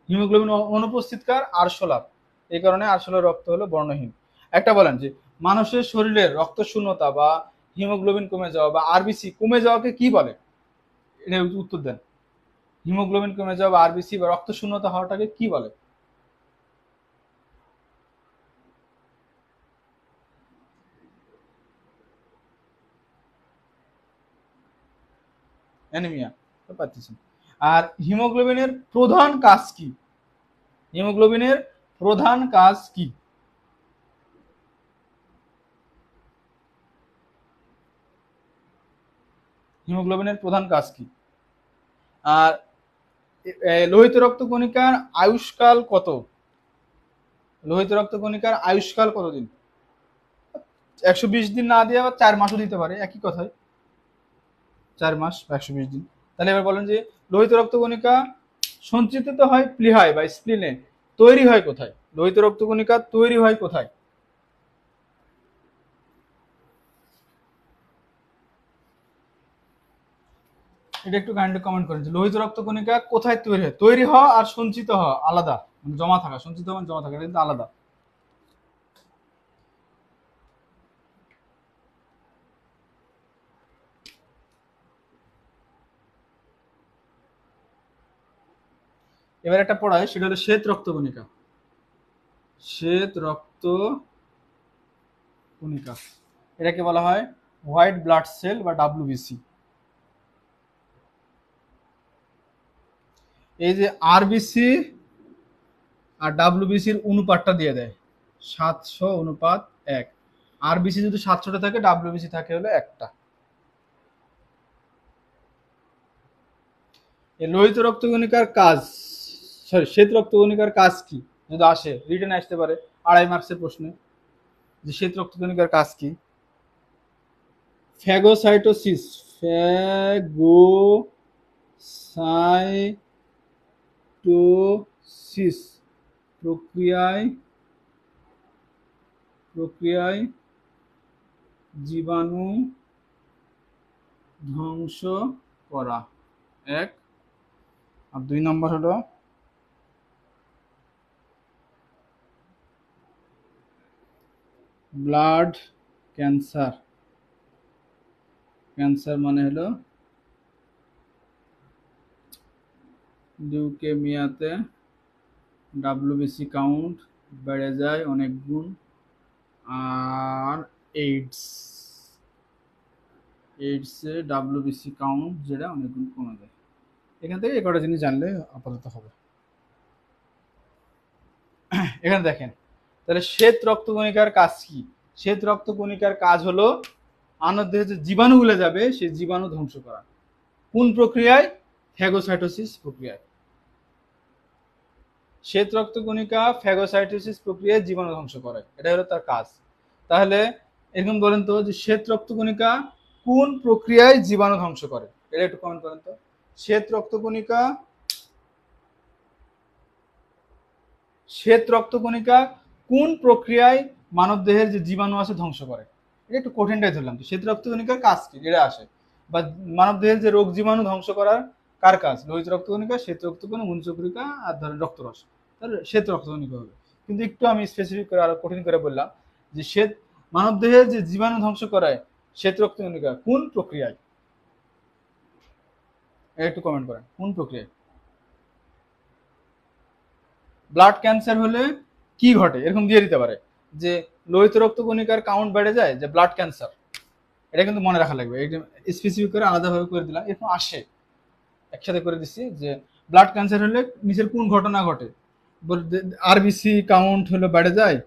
হিমোগ্লোবিন অনুপস্থিতকার আরশোলার, এই কারণে আরশোলার রক্ত হলো বর্ণহীন। একটা বলেন যে মানুষের শরীরের রক্ত শূন্যতা বা হিমোগ্লোবিন কমে যাওয়া বা আরবিসি কমে যাওয়াকে কি বলে? এটা উত্তর দেন। হিমোগ্লোবিন কমে যাওয়া বা আরবিসি বা রক্ত শূন্যতা হওয়াটাকে কি বলে? অ্যানিমিয়া। পাচ্ছেন। আর হিমোগ্লোবিনের প্রধান কাজ কি? হিমোগ্লোবিনের প্রধান কাজ কি? হিমোগ্লোবিনের প্রধান কাজ কি? আর লোহিত রক্তকণিকার আয়ুষ্কাল কত? লোহিত রক্তকণিকার আয়ুষ্কাল কতদিন? 120 দিন না দিয়ে আবার 4 মাসও দিতে পারে, একই কথাই। 4 মাস বা 120 দিন। তাহলে এবার বলেন যে লোহিত রক্তকণিকা সঞ্চিত তো হয় প্লিহায় বা স্প্লিনে, তৈরি হয় কোথায়? লোহিত রক্তকণিকা তৈরি হয় কোথায়? এটা একটু কাইন্ডলি কমেন্ট করেন যে লোহিত রক্তকণিকা কোথায় তৈরি হয়? তৈরি হওয়া আর সঞ্চিত হওয়া আলাদা, মানে জমা থাকা, সঞ্চিত হওয়া জমা থাকা, এটা কিন্তু আলাদা। এবার একটা পড়ায়, সেটা হলো শ্বেত রক্তকণিকা। শ্বেত রক্ত কণিকা, এটাকে বলা হয় হোয়াইট ব্লাড সেল বা ডাব্লিউবিসি। এই যে আরবিসি আর ডাব্লিউবিসির অনুপাতটা দিয়ে দেয় 700:1। আরবিসি যদি 700টা থাকে, ডাব্লিউবিসি থাকে হলো একটা। এই লোহিত রক্তকণিকার কাজ, সরি শ্বেত রক্তকণিকার কাজ কি যদি আসে, রিটেন আসতে পারে 2.5 মার্কসের প্রশ্নে, যে শ্বেত রক্তকণিকার কাজ কি। ফ্যাগোসাইটোসিস, ফ্যাগোসাইটোসিস প্রক্রিয়ায় প্রক্রিয়ায় জীবাণু ধ্বংস করা, এক। আর 2 নম্বর হলো ব্লাড ক্যান্সার। ক্যান্সার মানে হলো লিউকেমিয়াতে ডাব্লিউবিসি কাউন্ট বেড়ে যায় অনেক গুণ। আর এইডসে ডাব্লিউবিসি কাউন্ট যেটা অনেক গুণ কমে যায়। এখান থেকে 11টা জিনিস জানলে আপাতত হবে। এখানে দেখেন, তাহলে শ্বেত রক্তকণিকার কাজ কি? শ্বেত রক্তকণিকার কাজ হলো আমাদের দেহে যে জীবাণুগুলো যাবে সেই জীবাণু ধ্বংস করা। কোন প্রক্রিয়ায়? ফ্যাগোসাইটোসিস প্রক্রিয়ায়। শ্বেত রক্তকণিকা ফ্যাগোসাইটোসিস প্রক্রিয়ায় জীবাণু ধ্বংস করে, এটা হলো তার কাজ। তাহলে এরকম বলেন তো যে শ্বেত রক্তকণিকা কোন প্রক্রিয়ায় জীবাণু ধ্বংস করে, এটা একটু কমেন্ট করেন তো। শ্বেত রক্তকণিকা কোন প্রক্রিয়ায় মানব দেহের যে জীবাণু আছে ধ্বংস করে? এটা একটু কঠিনটাই ধরলাম। তো শ্বেত রক্তকণিকার কাজ কি যেটা আসে, বা মানব দেহের যে রোগ জীবাণু ধ্বংস করার কার কাজ? লোহিত রক্তকণিকা, শ্বেত রক্তকণিকা, মুঞ্চকণিকা আর ধরেন রক্তরস, তাহলে শ্বেত রক্তকণিকা হবে। কিন্তু একটু আমি স্পেসিফিক করে আরো কঠিন করে বললাম যে শ্বেত মানব দেহের যে জীবাণু ধ্বংস করায় শ্বেত রক্তকণিকা কোন প্রক্রিয়ায়, এটা একটু কমেন্ট করেন কোন প্রক্রিয়ায়। ব্লাড ক্যান্সার হলে কি ঘটে এরকম দিয়ে দিতে পারে যে লোহিত রক্তকণিকার কাউন্ট বেড়ে যায়, যে ব্লাড ক্যান্সার, এটা কিন্তু মনে রাখা লাগবে। স্পেসিফিক করে আলাদাভাবে করে দিলাম, এরকম আসে একসাথে করে দিচ্ছি যে ব্লাড ক্যান্সার হলে নিচের কোন ঘটনা ঘটে। আরবিসি কাউন্ট হলো বেড়ে যায়,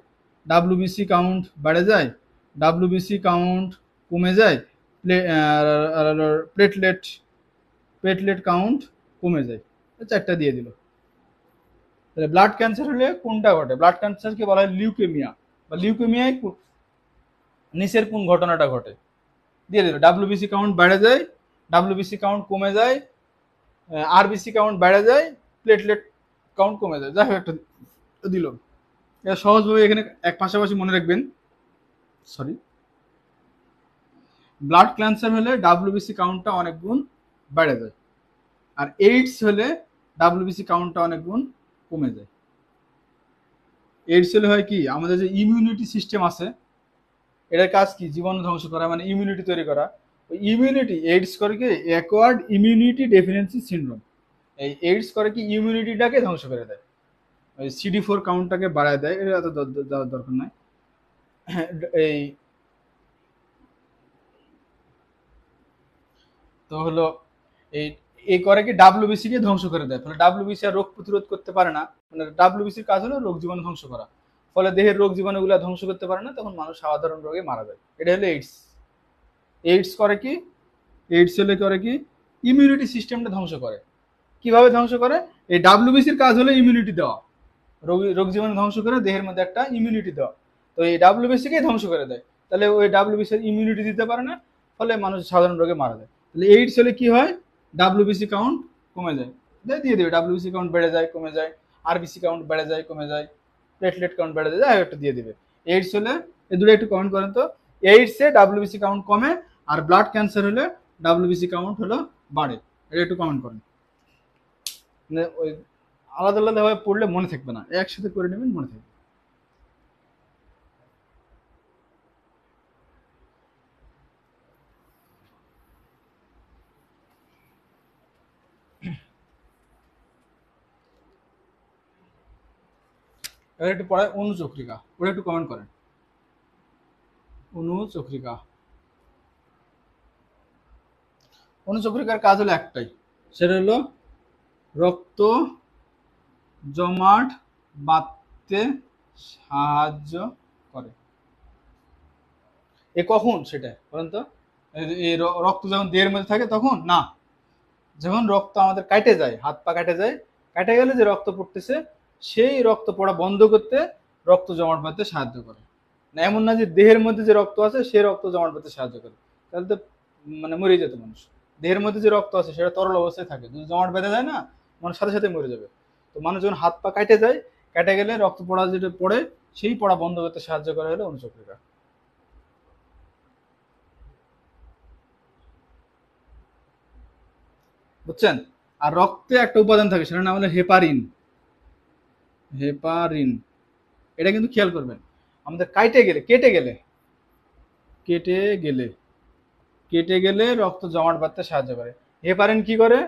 ডাব্লিউবিসি কাউন্ট বেড়ে যায়, ডাব্লিউবিসি কাউন্ট কমে যায়, প্লেটলেট প্লেটলেট কাউন্ট কমে যায়। 4টা দিয়ে দিল। তাহলে ব্লাড ক্যান্সার হলে কোনটা ঘটে? ব্লাড ক্যান্সারকে বলা হয় লিউকেমিয়া, বা লিউকেমিয়ায় নিচের কোন ঘটনাটা ঘটে দিয়ে দিল। ডাব্লিউবিসি কাউন্ট বেড়ে যায়, ডাব্লিউবিসি কাউন্ট কমে যায়, আরবিসি কাউন্ট বেড়ে যায়, প্লেটলেট কাউন্ট কমে যায়। যাই হোক একটা দিল। এটা সহজভাবে এখানে এক পাশাপাশি মনে রাখবেন। সরি, ব্লাড ক্যান্সার হলে ডাব্লিউবিসি কাউন্টটা অনেক গুণ বেড়ে যায়, আর এইডস হলে ডাব্লিউবিসি কাউন্টটা অনেক গুণ কমে যায়। এইডস হলে হয় কি, আমাদের যে ইমিউনিটি সিস্টেম আছে এটার কাজ কি? জীবাণু ধ্বংস করা, মানে ইমিউনিটি তৈরি করা। ওই ইমিউনিটি, এইডস করে কি অ্যাকোয়ার্ড ইমিউনিটি ডেফিসিয়েন্সি সিনড্রোম, এই এইডস করে কি ইমিউনিটিটাকে ধ্বংস করে দেয়, ওই CD4 কাউন্টটাকে বাড়ায় দেয়। এটা এত দরকার নাই। এই তো হলো এই এই করে কি ডাব্লিউবিসি কে ধ্বংস করে দেয়, ফলে ডাব্লিউবিসি আর রোগ প্রতিরোধ করতে পারে না। মানে ডাব্লিউবিসির কাজ হলো রোগ জীবাণু ধ্বংস করা, ফলে দেহের রোগ জীবাণুগুলো ধ্বংস করতে পারে না, তখন মানুষ সাধারণ রোগে মারা যায়। এটা হলো এইডস। এইডস করে কি, এইডস হলে করে কি ইমিউনিটি সিস্টেমটা ধ্বংস করে। কিভাবে ধ্বংস করে? এই ডাব্লিউবিসির কাজ হলো ইমিউনিটি দেওয়া, রোগ জীবাণু ধ্বংস করে দেহের মধ্যে একটা ইমিউনিটি দেওয়া। তো এই ডাব্লিউবিসিকেই ধ্বংস করে দেয়, তাহলে ওই ডাব্লিউবিসির ইমিউনিটি দিতে পারে না, ফলে মানুষ সাধারণ রোগে মারা যায়। তাহলে এইডস হলে কি হয়? ডাব্লিউবিসি কাউন্ট কমে যায়, দিয়ে দেবে ডাব্লিউবিসি কাউন্ট বেড়ে যায় কমে যায়, আরবিসি কাউন্ট বেড়ে যায় কমে যায়, প্লেটলেট কাউন্ট বেড়ে যায়, একটা দিয়ে দিবে। এইডস হলে এই দুটো একটু কমেন্ট করেন তো। এইডসে ডাব্লিউবিসি কাউন্ট কমে, আর ব্লাড ক্যান্সার হলে ডাব্লিউবিসি কাউন্ট হলো বাড়ে। এটা একটু কমেন্ট করেন। মানে ওই আলাদা আলাদা ভাবে পড়লে মনে থাকবে না, একসাথে করে নেবেন মনে থাকবে। এবার একটু পড়ায় অনুচক্রিকা, ওটা একটু কমেন্ট করেন। অনুচক্রিকা, অনুচক্রিকার কাজ হলো একটাই, সেটা হলো রক্ত জমাট বাঁধতে সাহায্য করে। এ কখন সেটা বলেন তো? রক্ত যখন দেহের মধ্যে থাকে তখন না, যখন রক্ত আমাদের কাটে যায়, হাত পা কাটে যায়, কাটে গেলে যে রক্ত পড়তেছে সেই রক্ত পড়া বন্ধ করতে রক্ত জমাট বাঁধতে সাহায্য করে। না এমন না যে দেহের মধ্যে যে রক্ত আছে সে রক্ত জমাট বাঁধতে সাহায্য করে, তাহলে তো মানে মরে যেত মানুষ। দেহের মধ্যে যে রক্ত আছে সেটা তরল অবস্থায় থাকে, যদি জমাট বেঁধে যায় না মানুষ সাথে সাথে মরে যাবে। তো মানুষ যখন হাত পা কাটে যায়, কাটে গেলে রক্ত পড়া যেটা পড়ে সেই পড়া বন্ধ করতে সাহায্য করা হলো অনুচক্রিকা। বুঝছেন? আর রক্তে একটা উপাদান থাকে সেটার নাম হলো হেপারিন। হেপারিন, এটা কিন্তু খেয়াল করবেন। আমাদের কাইটে গেলে কেটে গেলে কেটে গেলে কেটে গেলে রক্ত জমাট বাঁধতে সাহায্য করে। হেপারিন কি করে?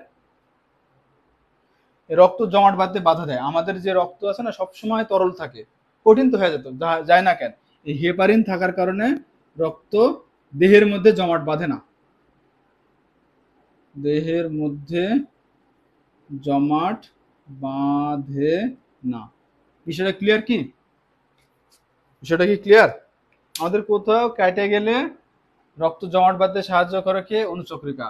রক্ত জমাট বাঁধতে বাধা দেয়। আমাদের যে রক্ত আছে না সবসময় তরল থাকে, কঠিন তো হয়ে যেত, যায় না কেন? এই হেপারিন থাকার কারণে রক্ত দেহের মধ্যে জমাট বাঁধে না, দেহের মধ্যে জমাট বাঁধে না। বিষয়টা ক্লিয়ার কি? বিষয়টা কি ক্লিয়ার? আমাদের কোথাও কেটে গেলে রক্ত জমাট বাঁধতে সাহায্য করে কে? অনুচক্রিকা।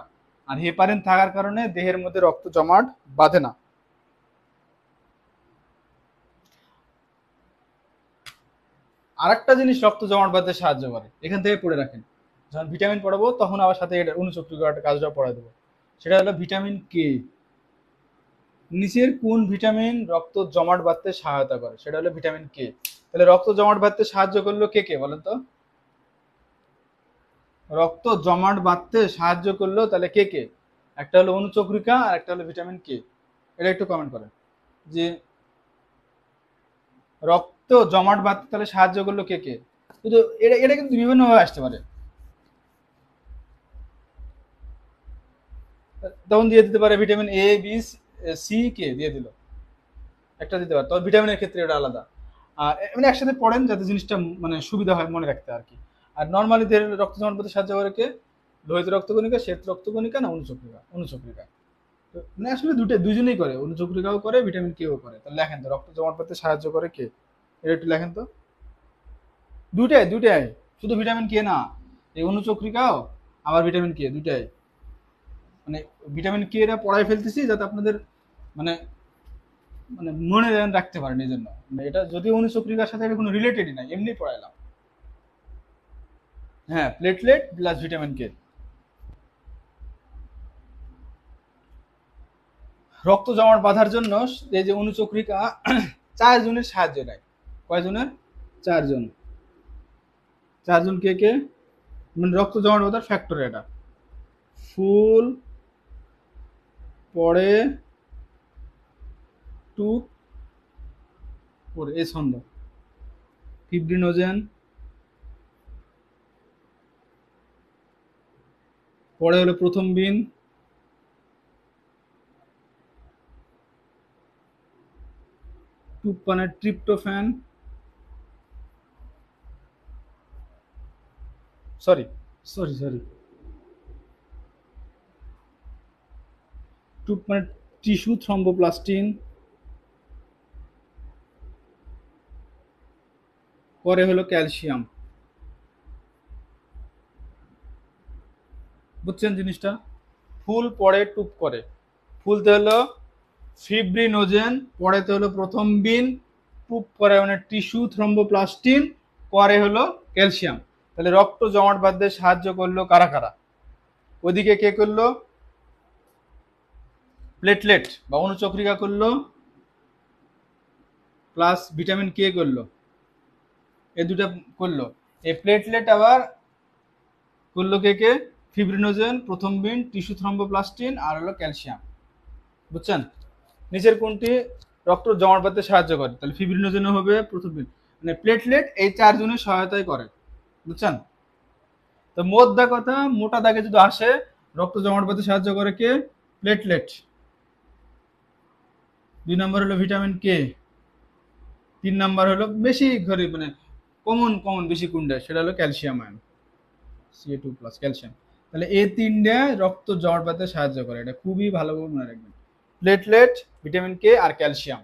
আর হেপারিন থাকার কারণে দেহের মধ্যে রক্ত জমাট বাঁধে না। আরেকটা জিনিস রক্ত জমাট বাঁধতে সাহায্য করে, এখান থেকে পড়ে রাখেন, যখন ভিটামিন পড়াবো তখন আবার সাথে এটা অনুচক্রিকার কাজটা পড়াই দেবো। সেটা হলো ভিটামিন কে। নিচের কোন ভিটামিন রক্ত জমাট বাঁধতে সহায়তা করে? সেটা হলো ভিটামিন কে। তাহলে রক্ত জমাট বাঁধতে সাহায্য করলো কে কে বলেন তো? রক্ত জমাট বাঁধতে সাহায্য করলো তাহলে কে কে? একটা হলো অনুচক্রিকা আর একটা হলো ভিটামিন কে। এটা একটু কমেন্ট করেন যে রক্ত জমাট বাঁধতে তাহলে সাহায্য করলো কে কে। কিন্তু এটা এটা কিন্তু বিভিন্ন ভাবে আসতে পারে। তখন দিয়ে দিতে পারে vitamin A B C K দিয়ে দিল, একটা দিতে পারে। তবে ভিটামিনের ক্ষেত্রে এটা আলাদা। আর মানে একসাথে পড়েন যাতে জিনিসটা মানে সুবিধা হয় মনে রাখতে আর কি। আর নর্মালি দেহের রক্ত জমাট বাঁধতে সাহায্য করে কে? লোহিত রক্তকণিকা, শ্বেত রক্তকণিকা না অনুচক্রিকা? অনুচক্রিকা। তো মানে আসলে দুজনেই করে, অনুচক্রিকাও করে ভিটামিন কেও করে। তাহলে লেখেন তো রক্ত জমাট বাঁধতে সাহায্য করে কে? এটা একটু লেখেন তো। দুইটাই দুইটাই, শুধু ভিটামিন কে না, এই অনুচক্রিকাও আবার ভিটামিন কে, দুইটাই। মানে ভিটামিন কে টা পড়ায় ফেলতেছি যাতে আপনাদের মানে মানে মনে রাখতে পারেন এই জন্য। মানে এটা যদিও অনুচক্রিকার সাথে এটা কোনো রিলেটেডই নাই, এমনি পড়াইলাম। হ্যাঁ, প্লেটলেট প্লাস ভিটামিন কে। রক্ত জমাট বাঁধার জন্য এই যে অনুচক্রিকা 4 জনের সাহায্য নেয়। কয়জনের? 4 জন। 4 জন কে কে? মানে রক্ত জমাট বাঁধার ফ্যাক্টর এটা। ফুল পড়ে টুপ পড়ে, এই ছন্দ। ফিব্রিনোজেন পরে হলো প্রথম বিন, টুপ মানে ট্রিপ্টোফ্যান, সরি সরি সরি টুপ মানে টিস্যু থ্রম্বোপ্লাস্টিন, পরে হলো ক্যালসিয়াম। বুঝছেন জিনিসটা? ফুল পরে টুপ করে। ফুলতে হলো ফিব্রিনোজেন, পরেতে হলো প্রথম বিন, টুপ পরে মানে টিস্যু থ্রম্বোপ্লাস্টিন, পরে হলো ক্যালসিয়াম। তাহলে রক্ত জমাট বাঁধতে সাহায্য করলো কারা কারা? ওইদিকে কে করলো? প্লেটলেট বা অনুচক্রিকা করলো, প্লাস ভিটামিন কে করলো, এই দুটা করলো। এই প্লেটলেট আবার করলো কে কে? ফিব্রিনোজেন, প্রথম বিন, টিস্যু থ্রম্বোপ্লাস্টিন আর হলো ক্যালসিয়াম। বুঝছেন? নিচের কোনটি রক্ত জমাট বাঁধতে সাহায্য করে? তাহলে ফিব্রিনোজেনও হবে, প্রথম বিন মানে প্লেটলেট, এই 4 জনের সহায়তাই করে। বুঝছেন? তো মোদ্দা কথা, মোটা দাগে যদি আসে, রক্ত জমাট বাঁধতে সাহায্য করে কে? প্লেটলেট। 2 নম্বর হলো ভিটামিন কে। 3 নাম্বার হলো বেশি ঘরে মানে কমন কমন বেশি কোনটা, সেটা হলো calcium ion, Ca2 plus calcium. তাহলে এই তিনটে রক্ত জমাট বাঁধতে সাহায্য করে, এটা খুবই ভালোভাবে মনে রাখবেন। প্লেটলেট, ভিটামিন কে আর ক্যালসিয়াম।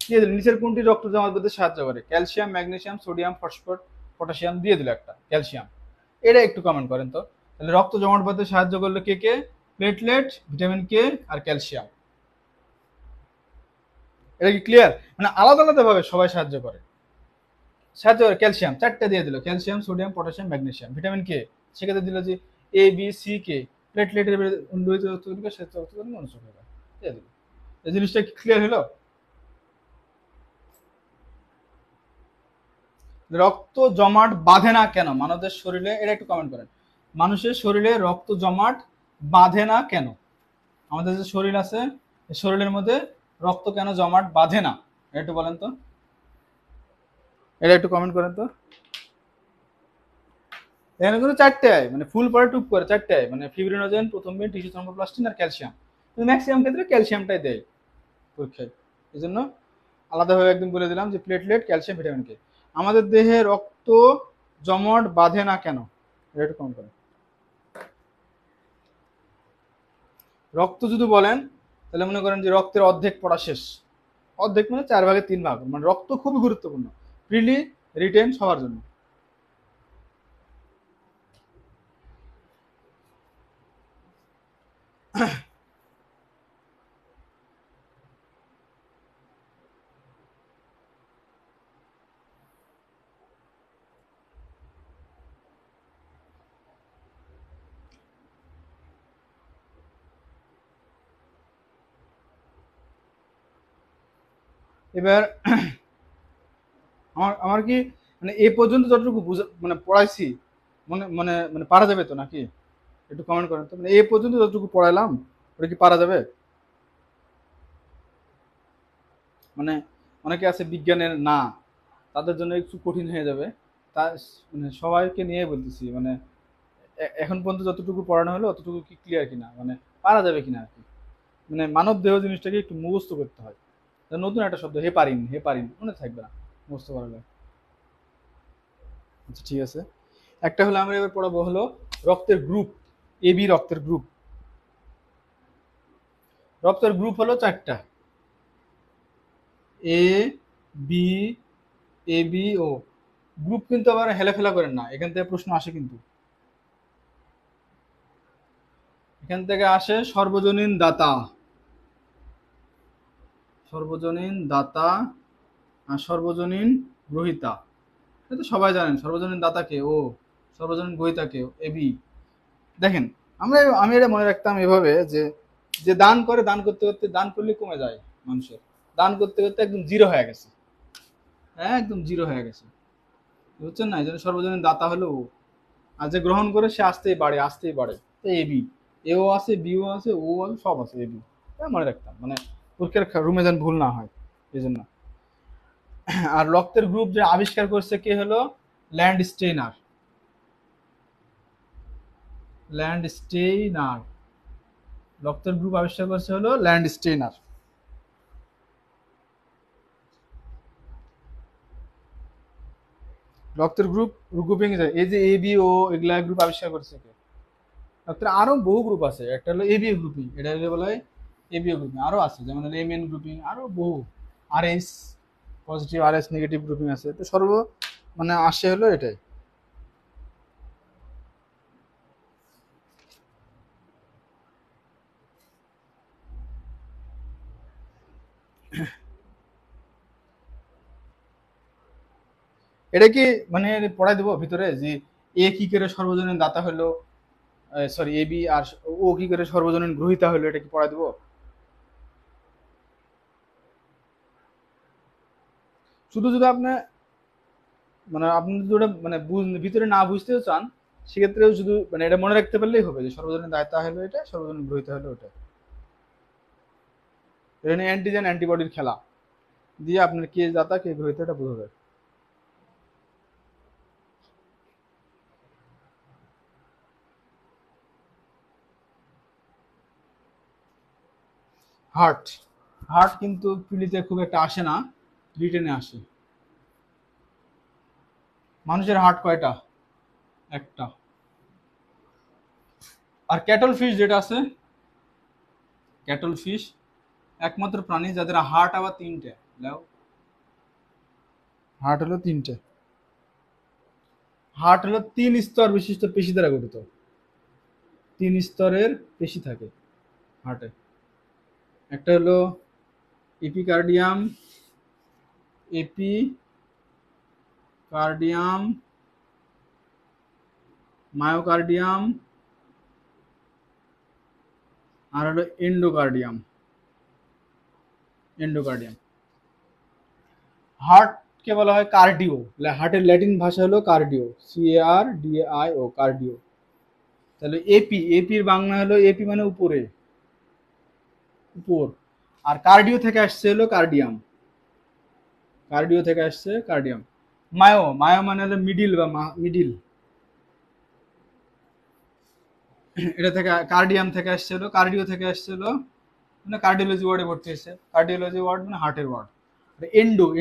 দিয়ে দিল নিচের কোনটি রক্ত জমাট বাঁধতে সাহায্য করে? Calcium, magnesium, sodium, phosphate, potassium দিয়ে দিল একটা, ক্যালসিয়াম। এটা একটু কমেন্ট করেন তো। তাহলে রক্ত জমাট বাঁধতে সাহায্য করলো কে কে? প্লেটলেট, ভিটামিন কে আর ক্যালসিয়াম। এটা কি ক্লিয়ার? মানে আলাদা আলাদা ভাবে সবাই সাহায্য করে। ক্যালসিয়াম 4টা দিয়ে দিল, calcium, sodium, potassium, magnesium. Vitamin K সেক্ষেত্রে দিল যে এ বি সি কে, প্লেটলেটের লোহিত তত্ত্বগুলিকে শ্বেত তত্ত্বগুলি মনোযোগ হবে দিয়ে দিল। এই জিনিসটা কি ক্লিয়ার হলো? রক্ত জমাট বাঁধে না কেন মানবদের শরীরে, এটা একটু কমেন্ট করেন। মানুষের শরীরে রক্ত জমাট বাঁধে না কেন? আমাদের যে শরীর আছে, শরীরের মধ্যে রক্ত কেন জমাট বাঁধে না, এটা একটু বলেন তো, এটা একটু কমেন্ট করেন তো। এখানে কিন্তু 4টে আয়, মানে ফুল পরে টুপ করে 4টে আয়, মানে ফিব্রিনোজেন, প্রথমে টিস্যু থ্রম্বোপ্লাস্টিন আর ক্যালসিয়াম। কিন্তু ম্যাক্সিমাম ক্ষেত্রে ক্যালসিয়ামটাই দেয় পরীক্ষায়। এই জন্য আলাদাভাবে একদম বলে দিলাম যে প্লেটলেট, ক্যালসিয়াম, ভিটামিন কে। আমাদের দেহে রক্ত জমাট বাঁধে না কেন, এটা একটু কমেন্ট করেন। রক্ত যদি বলেন তাহলে মনে করেন যে রক্তের অর্ধেক পড়া শেষ, অর্ধেক মানে 4/3 মানে রক্ত খুবই গুরুত্বপূর্ণ প্রিলি রিটেন সবার জন্য। এবার আমার আমার কি মানে এ পর্যন্ত যতটুকু মানে পড়াইছি মনে মানে মানে পারা যাবে তো নাকি, একটু কমেন্ট করেন তো। মানে এ পর্যন্ত যতটুকু পড়াইলাম ওটা কি পারা যাবে? মানে অনেকে আছে বিজ্ঞানের না, তাদের জন্য একটু কঠিন হয়ে যাবে। তা মানে সবাইকে নিয়ে বলতেছি, মানে এখন পর্যন্ত যতটুকু পড়ানো হলো অতটুকু কি ক্লিয়ার কিনা, মানে পারা যাবে কিনা আর কি। মানে মানব দেহ জিনিসটাকে একটু মুখস্থ করতে হয়। নতুন একটা শব্দ হেপারিন, হেপারিন মনে থাকবে না মুখস্থ করালে। আচ্ছা ঠিক আছে। একটা হলো আমরা এবার পড়াবো হলো রক্তের গ্রুপ, এবি রক্তের গ্রুপ। রক্তের গ্রুপ হলো 4টা, A B, A B O. Group কিন্তু আবার হেলাফেলা করেন না, এখান থেকে প্রশ্ন আসে কিন্তু। এখান থেকে আসে সর্বজনীন দাতা, সর্বজনীন দাতা আর সর্বজনীন গ্রহিতা। এটা তো সবাই জানেন, সর্বজনীন দাতা কে, ও। সর্বজনীন গ্রহিতা কে, এ বি। দেখেন আমি এটা মনে রাখতাম এভাবে যে যে দান করে, দান করতে করতে দান করলে কমে যায় মানুষের, দান করতে করতে একদম জিরো হয়ে গেছে, হ্যাঁ একদম জিরো হয়ে গেছে, বুঝছেন না? এই জন্য সর্বজনীন দাতা হলো ও। আর যে গ্রহণ করে সে আসতেই বাড়ে, আসতেই বাড়ে। তো এ বি, এও আছে, বিও আছে, ও আছে, সব আছে, এ বি। মনে রাখতাম, মানে পরীক্ষার রুমে যেন ভুল না হয় এই জন্য। আর রক্তের গ্রুপ যে আবিষ্কার করছে কে হলো, ল্যান্ড স্টেইনার, ল্যান্ড স্টেইনার। রক্তের গ্রুপ আবিষ্কার করছে হলো ল্যান্ড স্টেইনার। রক্তের গ্রুপ গ্রুপিং, এই যে এ বি ও এগুলা গ্রুপ আবিষ্কার করছে কে? রক্তের আরো বহু গ্রুপ আছে, একটা হলো এবিও গ্রুপিং, এটা হলো বলা হয় এবিও গ্রুপিং। আরো আছে যেমন হলো এমএন গ্রুপিং, আরো বহু, আর এস পজিটিভ, আর এস নেগেটিভ গ্রুপিং আছে। তো মানে আসে হলো এটাই। এটা কি মানে পড়াই দেবো ভিতরে যে এ কি করে সর্বজনীন দাতা হলো, সরি এ বি, আর ও কি করে সর্বজনীন গ্রহিতা হলো, এটা কি পড়াই দেবো? শুধু যদি আপনি মানে আপনি যদি ওটা মানে ভিতরে না বুঝতেও চান, সেক্ষেত্রেও শুধু মানে এটা মনে রাখতে পারলেই হবে যে সর্বজনীন দায়িত্ব হলো এটা, সর্বজনীন গ্রহিতা হলো ওটা। এটা অ্যান্টিজেন অ্যান্টিবডির খেলা দিয়ে আপনার কে দাতা কে গ্রহিতা এটা বোঝা যায়। হার্ট, হার্ট কিন্তু পিলিতে খুব একটা আসে না, রিটেনে আসে। মানুষের হার্ট কয়টা? একটা। আর ক্যাটল ফিশ যেটা আছে, ক্যাটল ফিশ একমাত্র প্রাণী যাদের হার্ট আবার 3টে। হার্ট হলো 3টে। হার্ট হলো 3 স্তর বিশিষ্ট পেশি দ্বারা গঠিত। তিন স্তরের পেশি থাকে হার্টে। একটা হলো এপিকার্ডিয়াম, এপিকার্ডিয়াম, মায়োকার্ডিয়াম, আর হলো এন্ডোকার্ডিয়াম। এন্ডোকার্ডিয়াম হার্টকে বলা হয় কার্ডিও। হার্টের ল্যাটিন ভাষা হলো কার্ডিও, CARDIO, কার্ডিও। তাহলে এপির বাংলা হলো, এপি মানে উপরে, উপর। আর কার্ডিও থেকে আসছে হলো কার্ডিয়াম, কার্ডিও থেকে আসছে কার্ডিয়াম। মায়ো মানে হলো মিডিল বা মিডিল, এটা থেকে কার্ডিয়াম থেকে আসছে হলো, কার্ডিও থেকে আসছে হলো, মানে কার্ডিওলজি ওয়ার্ডে ভর্তি হয়েছে। কার্ডিওলজি ওয়ার্ড মানে হার্টের ওয়ার্ড।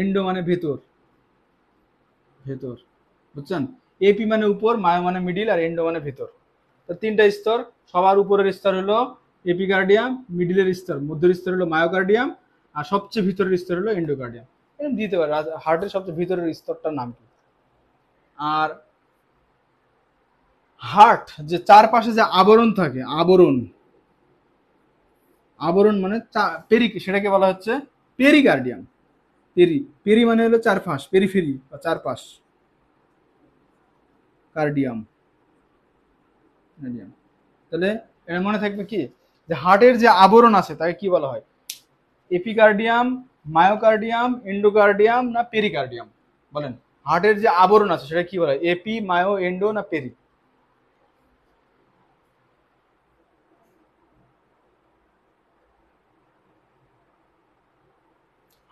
এন্ডো মানে ভেতর, ভেতর, বুঝছেন? এপি মানে উপর, মায়ো মানে মিডিল, আর এন্ডো মানে ভেতর। তো তিনটা স্তর। সবার উপরের স্তর হলো এপিকার্ডিয়াম, মিডিলের স্তর, মধ্যের স্তর হলো মায়োকার্ডিয়াম, আর সবচেয়ে ভিতরের স্তর হলো এন্ডোকার্ডিয়াম। এরকম দিতে পারে হার্টের সবচেয়ে ভিতরের স্তরটার নাম কি। আর হার্ট যে চারপাশে যে আবরণ থাকে, আবরণ, আবরণ মানে সেটাকে বলা হচ্ছে পেরিকার্ডিয়াম। পেরি মানে হলো চারপাশ, পেরিফেরি বা চারপাশ, কার্ডিয়াম, কার্ডিয়াম। তাহলে এটা মনে থাকবে কি, যে হার্টের যে আবরণ আছে তাকে কি বলা হয়? এপিকার্ডিয়াম, মায়োকার্ডিয়াম, এন্ডোকার্ডিয়াম না পেরিকার্ডিয়াম? বলেন, হার্টের যে আবরণ আছে সেটা কি বলা হয়? এপি, মায়ো, এন্ডো না পেরি?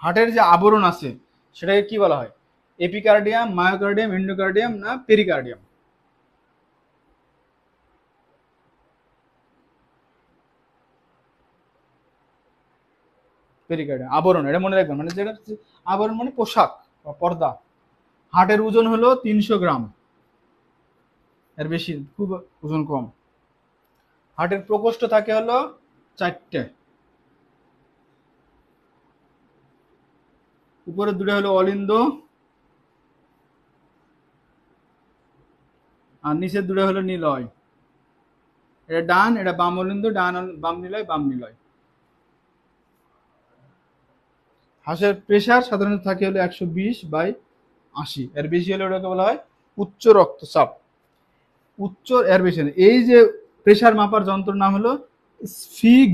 হার্টের যে আবরণ আছে সেটাকে কি বলা হয়? এপিকার্ডিয়াম, মায়োকার্ডিয়াম, এন্ডোকার্ডিয়াম না পেরিকার্ডিয়াম? পেরিকার্ডিয়াম। আবরণ, এটা মনে রাখবেন, মানে যেটা আবরণ মানে পোশাক বা পর্দা। হার্টের ওজন হলো 300 গ্রাম, এর বেশি খুব ওজন কম। হার্টের প্রকোষ্ঠ থাকে হলো 4টে, উপরে দুটো হলো অলিন্দ, আর নিচের দুটো হলো নিলয়। এটা ডান, এটা বাম অলিন্দ, বাম নিলয়, বাম নিলয়। হাঁসের প্রেসার সাধারণত থাকে হলো 120/80, এর বেশি হলে ওটাকে বলা হয় উচ্চ রক্তচাপ। উচ্চ, এর বেশি না। এই যে প্রেসার মাপার যন্ত্রের নাম হলো স্ফিগ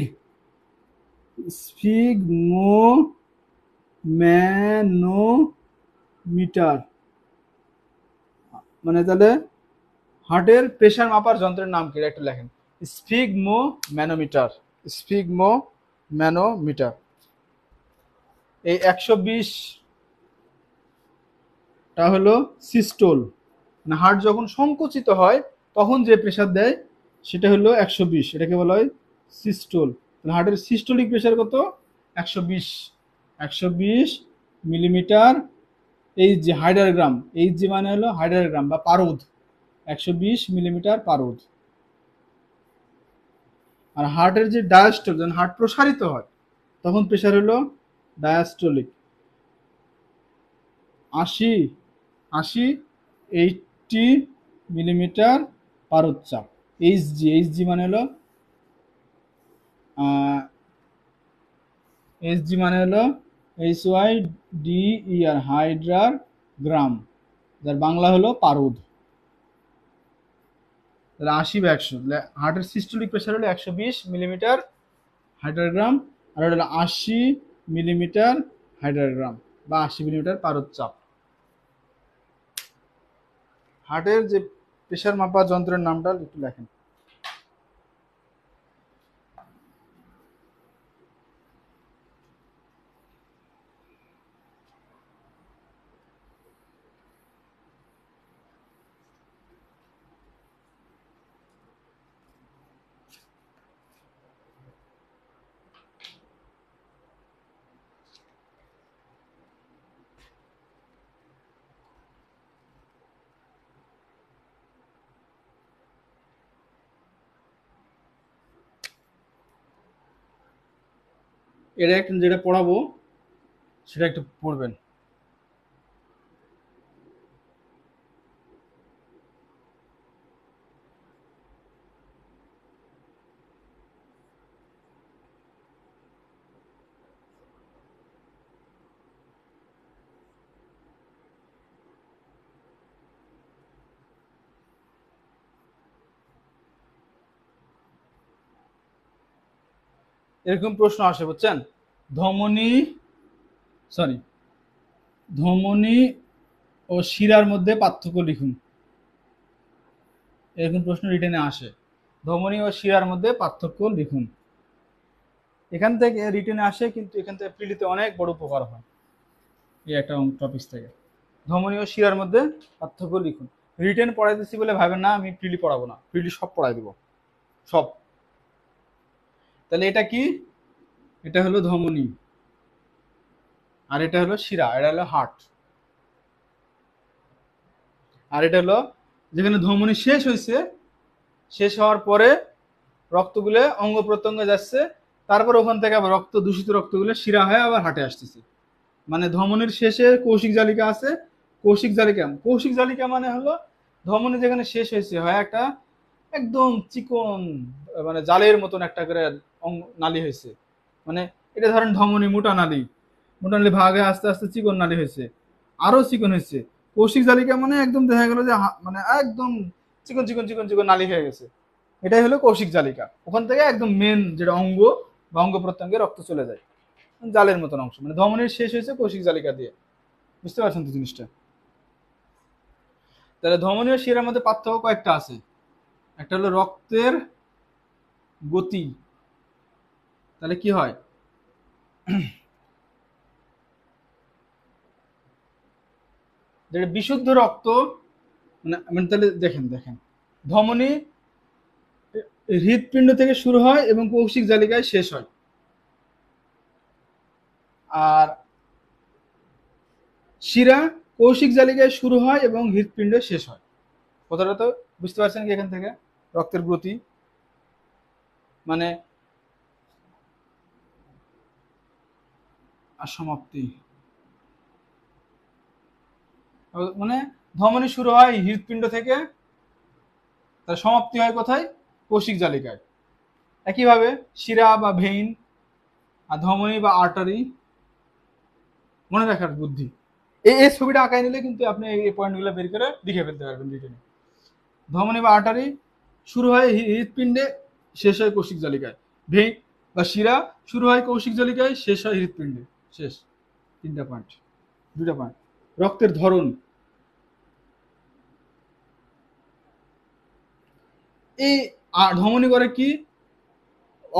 স্ফিগমোম্যানোমিটার। মানে তাহলে হার্টের প্রেসার মাপার যন্ত্রের নাম কি, একটু লেখেন। Sphygmomanometer, sphygmomanometer. এই 120টা হলো সিস্টোল, মানে হার্ট যখন সংকুচিত হয় তখন যে প্রেসার দেয় সেটা হলো 120, এটাকে বলা হয় সিস্টোল। তাহলে হার্টের সিস্টোলিক প্রেসার কত? 120, 120 মিলিমিটার। এই যে হাইডারগ্রাম, এই যে মানে হলো হাইডারগ্রাম বা পারদ, 120 মিলিমিটার পারদ। আর হার্টের যে ডায়াস্টল, যখন হার্ট প্রসারিত হয় তখন প্রেসার হলো ডায়াস্টলিক, 80, 80 মিলিমিটার পারদ চাপ। এইচজি মানে হলো এইচজি মানে হলো HYDER, হাইড্রার গ্রাম, যার বাংলা হলো পারদ। তাহলে 80/100, হার্টের সিস্টোলিক প্রেসার হলো 120 মিলিমিটার হাইড্রাগ্রাম, আর হলো 80 মিলিমিটার হাইড্রাগ্রাম বা 80 মিলিমিটার পারদ চাপ। হার্টের যে প্রেসার মাপার যন্ত্রের নামটা একটু লেখেন। এটা একটু যেটা পড়াবো সেটা একটু পড়বেন। এরকম প্রশ্ন আসে, বুঝছেন? ধমনী সরি ধমনী ও শিরার মধ্যে পার্থক্য লিখুন। এরকম প্রশ্ন রিটেনে আসে, ধমনী ও শিরার মধ্যে পার্থক্য লিখুন। এখান থেকে রিটেনে আসে, কিন্তু এখান থেকে প্রিলিতে অনেক বড় উপকার হয় এই একটা টপিক থেকে। ধমনী ও শিরার মধ্যে পার্থক্য লিখুন। রিটেন পড়াইতেছি বলে ভাবেন না আমি প্রিলি পড়াবো না, প্রিলি সব পড়াই দেবো, সব। তাহলে এটা কি? এটা হলো ধমনী, আর এটা হলো শিরা, এটা হলো হার্ট। আর এটা হলো যেখানে ধমনী শেষ হয়েছে, শেষ হওয়ার পরে রক্তগুলো অঙ্গ প্রত্যঙ্গে যাচ্ছে, তারপর ওখান থেকে আবার রক্ত, দূষিত রক্তগুলো শিরা হয়ে আবার হাটে আসতেছে। মানে ধমনীর শেষে কৌশিক জালিকা আছে। কৌশিক জালিকা মানে হলো ধমনী যেখানে শেষ হয়েছে হয় একটা একদম চিকন, মানে জালের মতন একটা করে নালী হয়েছে। মানে এটা ধরেন ধমনী মোটা নালী, মোটা নালী ভাগে আস্তে আস্তে চিকন নালী হয়েছে, আরো চিকন হয়েছে। কৌশিক জালিকা মানে একদম দেখা গেল যে মানে একদম চিকন চিকন চিকন চিকন নালী হয়ে গেছে। এটাই হলো কৌশিক জালিকা। ওখান থেকে একদম মেন যেটা অঙ্গ বা অঙ্গ প্রত্যঙ্গে রক্ত চলে যায়, জালের মতন অংশ। মানে ধমনীর শেষ হয়েছে কৌশিক জালিকা দিয়ে। বুঝতে পারছেন তো জিনিসটা? তাহলে ধমনী ও শিরার মধ্যে পার্থক্য কয়েকটা আছে। একটা হলো রক্তের গতি। তাহলে কি হয়? যেটা বিশুদ্ধ রক্ত, মানে তাহলে দেখেন দেখেন, ধমনী হৃৎপিণ্ড থেকে শুরু হয় এবং কৌশিক জালিকায় শেষ হয়। আর শিরা কৌশিক জালিকায় শুরু হয় এবং হৃৎপিণ্ডে শেষ হয়। কথাটা তো বুঝতে পারছেন কি? এখান থেকে রক্তের গতি মানে আর সমাপ্তি, মানে ধমনী শুরু হয় হৃৎপিণ্ড থেকে, তার সমাপ্তি হয় কোথায়? কৌশিক জালিকায়। একইভাবে শিরা বা ভেইন, আর ধমনী বা আর্টারি, মনে রাখার বুদ্ধি। এই ছবিটা আঁকায় নিলে কিন্তু আপনি এই পয়েন্টগুলো বের করে লিখে ফেলতে পারবেন রিটেনে। ধমনী বা আর্টারি শুরু হয় হৃৎপিণ্ডে, শেষ হয় কৌশিক জালিকায়। ভেইন বা শিরা শুরু হয় কৌশিক জালিকায়, শেষ হয় হৃৎপিণ্ডে। শেষ। তিনটা পয়েন্ট, দুটা পয়েন্ট। রক্তের ধরন, এই ধমনী করে কি?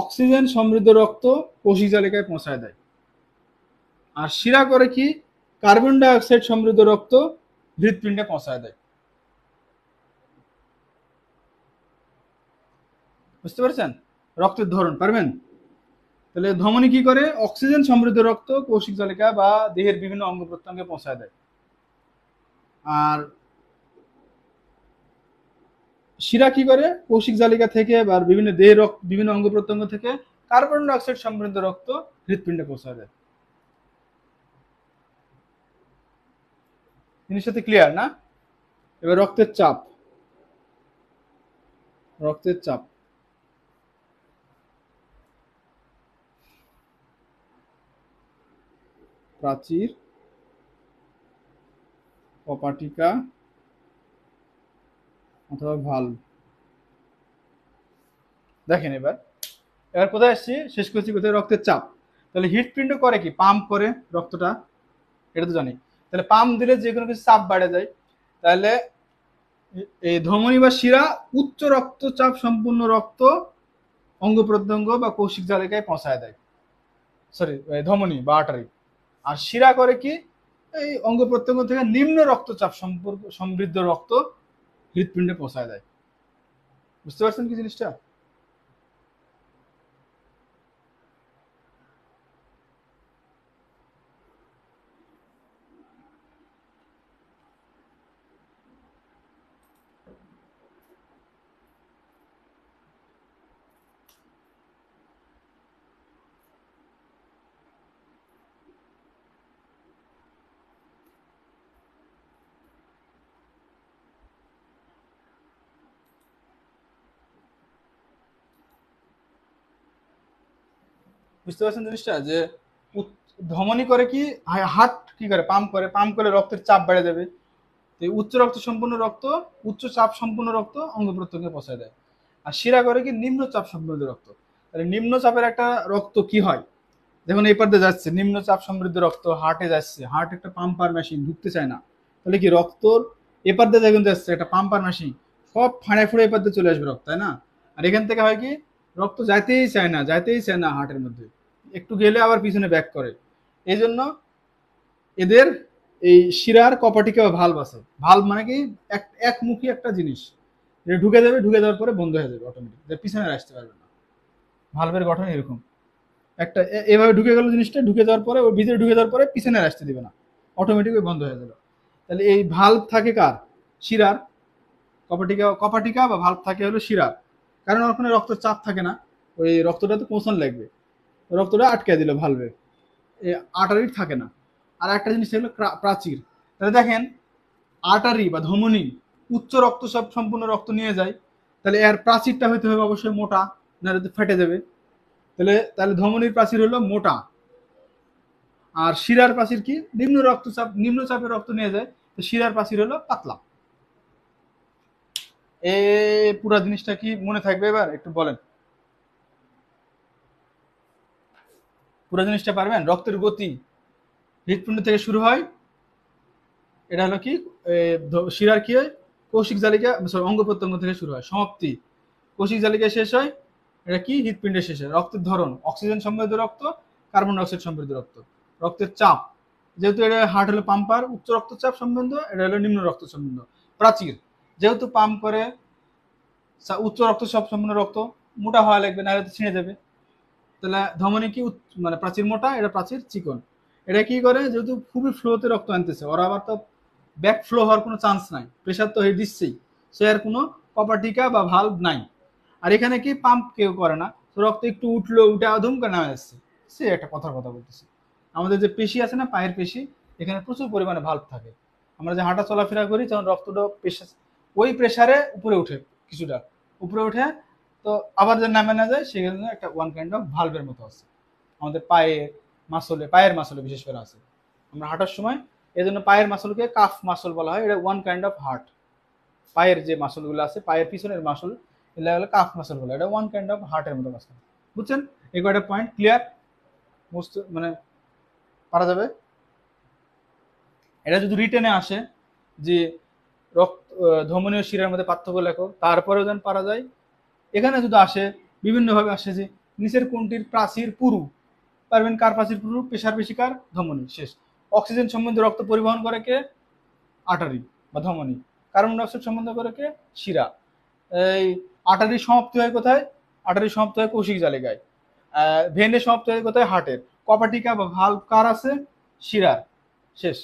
অক্সিজেন সমৃদ্ধ রক্ত কৌশিক জালিকায় পৌঁছায় দেয়। আর শিরা করে কি? কার্বন ডাই অক্সাইড সমৃদ্ধ রক্ত হৃৎপিণ্ডে পৌঁছায় দেয়। বুঝতে পারছেন রক্তের ধরন? পারবেন? তাহলে ধমনী কি করে? অক্সিজেন সমৃদ্ধ রক্ত কৌশিক জালিকা বা দেহের বিভিন্ন অঙ্গ প্রত্যঙ্গে পৌঁছায় দেয়। আর শিরা কি করে? কৌশিক জালিকা থেকে বা বিভিন্ন দেহের বিভিন্ন অঙ্গ প্রত্যঙ্গ থেকে কার্বন ডাই অক্সাইড সমৃদ্ধ রক্ত হৃৎপিণ্ডে পৌঁছায় দেয়। জিনিসটা ক্লিয়ার না? এবার রক্তের চাপ। রক্তের চাপ প্রাচীর, কপাটিকা অথবা ভালভ। দেখেন এবার, এবার কোথায় আসছি? শেষ করছি কোথায়? রক্তের চাপ। তাহলে হৃৎপিণ্ড করে কি? পাম্প করে রক্তটা, এটা তো জানি। তাহলে পাম্প দিলে যে কোনো কিছু চাপ বাড়ে যায়। তাহলে এই ধমনী বা শিরা উচ্চ রক্তচাপ সম্পূর্ণ রক্ত অঙ্গ প্রত্যঙ্গ বা কৌশিক জালিকায় পৌঁছায় দেয়। সরি, ধমনী বা আর্টারি। আর শিরা করে কি? এই অঙ্গ প্রত্যঙ্গ থেকে নিম্ন রক্তচাপ সমৃদ্ধ রক্ত হৃৎপিণ্ডে পৌঁছায় দেয়। বুঝতে পারছেন কি জিনিসটা? বুঝতে পারছেন জিনিসটা? যে ধমনী করে কি? হার্ট কি করে? পাম্প করে। পাম্প করে রক্তের চাপ বেড়ে যাবে। উচ্চ রক্ত সম্পন্ন রক্ত, উচ্চ চাপ সম্পন্ন রক্ত অঙ্গ প্রত্যঙ্গে পৌঁছায় দেয়। আর শিরা করে কি? নিম্ন চাপ সম্পন্ন রক্ত। তাহলে নিম্নচাপের একটা রক্ত কি হয়, যখন এই পার্টে যাচ্ছে নিম্নচাপ সমৃদ্ধ রক্ত হার্টে যাচ্ছে, হার্ট একটা পাম্পার মেশিন, ঢুকতে চায় না, তাহলে কি রক্তর এপার দিয়ে যখন যাচ্ছে একটা পাম্পার মেশিন, সব ফাঁড়ে ফুড়ে এপার দিয়ে চলে আসবে রক্ত, তাই না? আর এখান থেকে হয় কি রক্ত যাইতেই চায় না, যাইতেই চায় না হার্টের মধ্যে, একটু গেলে আবার পিছনে ব্যাক করে। এই জন্য এদের এই শিরার কপাটিকা বা ভালভ আছে। ভালভ মানে কি একমুখী একটা জিনিস, যে ঢুকে যাবে, ঢুকে যাওয়ার পরে বন্ধ হয়ে যাবে অটোমেটিক, যে পিছনে আসতে পারবে না। ভালভের গঠন এরকম, একটা এভাবে ঢুকে গেল জিনিসটা, ঢুকে যাওয়ার পরে ওই ভিতরে ঢুকে যাওয়ার পরে পিছনে আসতে দিবে না, অটোমেটিক ওই বন্ধ হয়ে যাবে। তাহলে এই ভালভ থাকে কার? শিরার। কপাটিকা কপাটিকা বা ভালভ থাকে হলো শিরার, কারণ ওখানে রক্তের চাপ থাকে না, ওই রক্তটা তো পৌঁছান লাগবে, রক্তটা আটকে দিল ভালভে, আর্টারি থাকে না। আর একটা জিনিস হলো প্রাচীর। তাহলে দেখেন আর্টারি বা ধমনী উচ্চ রক্তচাপ সম্পূর্ণ রক্ত নিয়ে যায়, তাহলে এর প্রাচীরটা হইতে হবে অবশ্যই মোটা, না হলে ফেটে যাবে। তাহলে তাহলে ধমনীর প্রাচীর হলো মোটা, আর শিরার প্রাচীর কি নিম্নচাপের রক্ত নিয়ে যায়, তো শিরার প্রাচীর হলো পাতলা। এ পুরো জিনিসটা কি মনে থাকবে? এবার একটু বলেন, পুরো জিনিসটা পারবেন? রক্তের গতি হৃৎপিণ্ড থেকে শুরু হয়, এটা হলো কি শিরার কি হয়, কৌশিক জালিকা সরি অঙ্গ প্রত্যঙ্গ থেকে শুরু হয়, সমাপ্তি কৌশিক জালিকায় শেষ হয়, এটা কি হৃৎপিণ্ডে শেষ হয়। রক্তের ধরন অক্সিজেন সমৃদ্ধ রক্ত, কার্বন ডাইঅক্সাইড সমৃদ্ধ রক্ত। রক্তের চাপ, যেহেতু এটা হার্ট হলো পাম্পার, উচ্চ রক্তচাপ সম্বন্ধ, এটা হলো নিম্ন রক্ত সম্বন্ধ। প্রাচীর, যেহেতু পাম্প করে উচ্চ রক্তচাপ সম্পন্ন রক্ত, মোটা হওয়া লাগবে, না হলে ছিঁড়ে যাবে। তাহলে ধমনী কি মানে প্রাচীর মোটা, এটা প্রাচীর চিকন। এটা কি করে, যেহেতু খুবই ফ্লোতে রক্ত আনতেছে, ওরা আবার তো ব্যাক ফ্লো হওয়ার কোনো চান্স নাই, প্রেশার তো হয়ে দিচ্ছেই, সে আর কোনো কপাটিকা বা ভালভ নাই। আর এখানে কি পাম্প কেউ করে না, তো রক্ত একটু উঠলো, উঠে আধুম করে নামে যাচ্ছে। সে একটা কথার কথা বলতেছি, আমাদের যে পেশি আছে না পায়ের পেশি, এখানে প্রচুর পরিমাণে ভালভ থাকে। আমরা যে হাঁটা চলাফেরা করি যখন রক্তটা প্রেশার, ওই প্রেশারে উপরে উঠে, কিছুটা উপরে উঠে, তো আবার যে নামে না যায়, সেখানে একটা ওয়ান কাইন্ড অফ ভালভের মতো আছে আমাদের পায়ের মাসলে বিশেষ করে আছে। আমরা হাঁটার সময় এই জন্য পায়ের মাসলকে কাফ মাসল বলা হয়, এটা ওয়ান কাইন্ড অফ হার্ট। পায়ের যে মাসলগুলো আছে, পায়ের পিছনের মাসল, এগুলো হলো কাফ মাসল বলে, এটা ওয়ান কাইন্ড অফ হার্টের মতো মাসল। বুঝছেন? এই কয়টা পয়েন্ট ক্লিয়ার? মানে পারা যাবে। এটা যদি রিটেনে আসে যে রক্ত ধমনী ও শিরার মধ্যে পার্থক্য লেখো, তারপরেও যেন পারা যায়। এখানে যদি আসে বিভিন্নভাবে আসে যে নিচের কোনটির প্রাচীর পুরু, পারবেন কার প্রাচীর পুরু, পেশার বেশি কার, ধমনী। শেষ। অক্সিজেন সম্বন্ধে রক্ত পরিবহন করে কে? আর্টারি বা ধমনী। কার্বন ডাইঅক্সাইড সম্বন্ধ করে কে? শিরা। এই আর্টারি সমাপ্তি হয় কোথায়? আর্টারি সমাপ্তি হয় কৌশিক জালিকায়। ভেনে সমাপ্তি হয় কোথায়? হার্টের। কপাটিকা বা ভালভ কার আছে? শিরার। শেষ।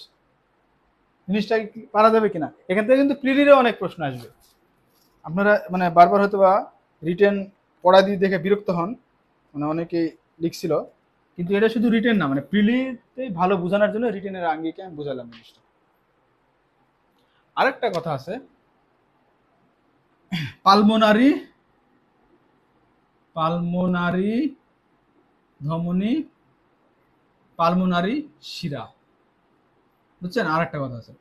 জিনিসটা পারা যাবে কিনা? এখান থেকে কিন্তু প্রিলিরে অনেক প্রশ্ন আসবে, আপনারা মানে বারবার হয়তো বা রিটেন পড়া দিয়ে দেখে বিরক্ত হন, মানে অনেকেই লিখছিল, কিন্তু এটা শুধু রিটেন না, মানে প্রিলিতে ভালো বোঝানোর জন্য রিটেনের আঙ্গিকে আমি বোঝালাম জিনিসটা। আরেকটা কথা আছে, পালমোনারি পালমোনারি ধমনী, পালমোনারি শিরা। বুঝছেন? আরেকটা কথা আছে,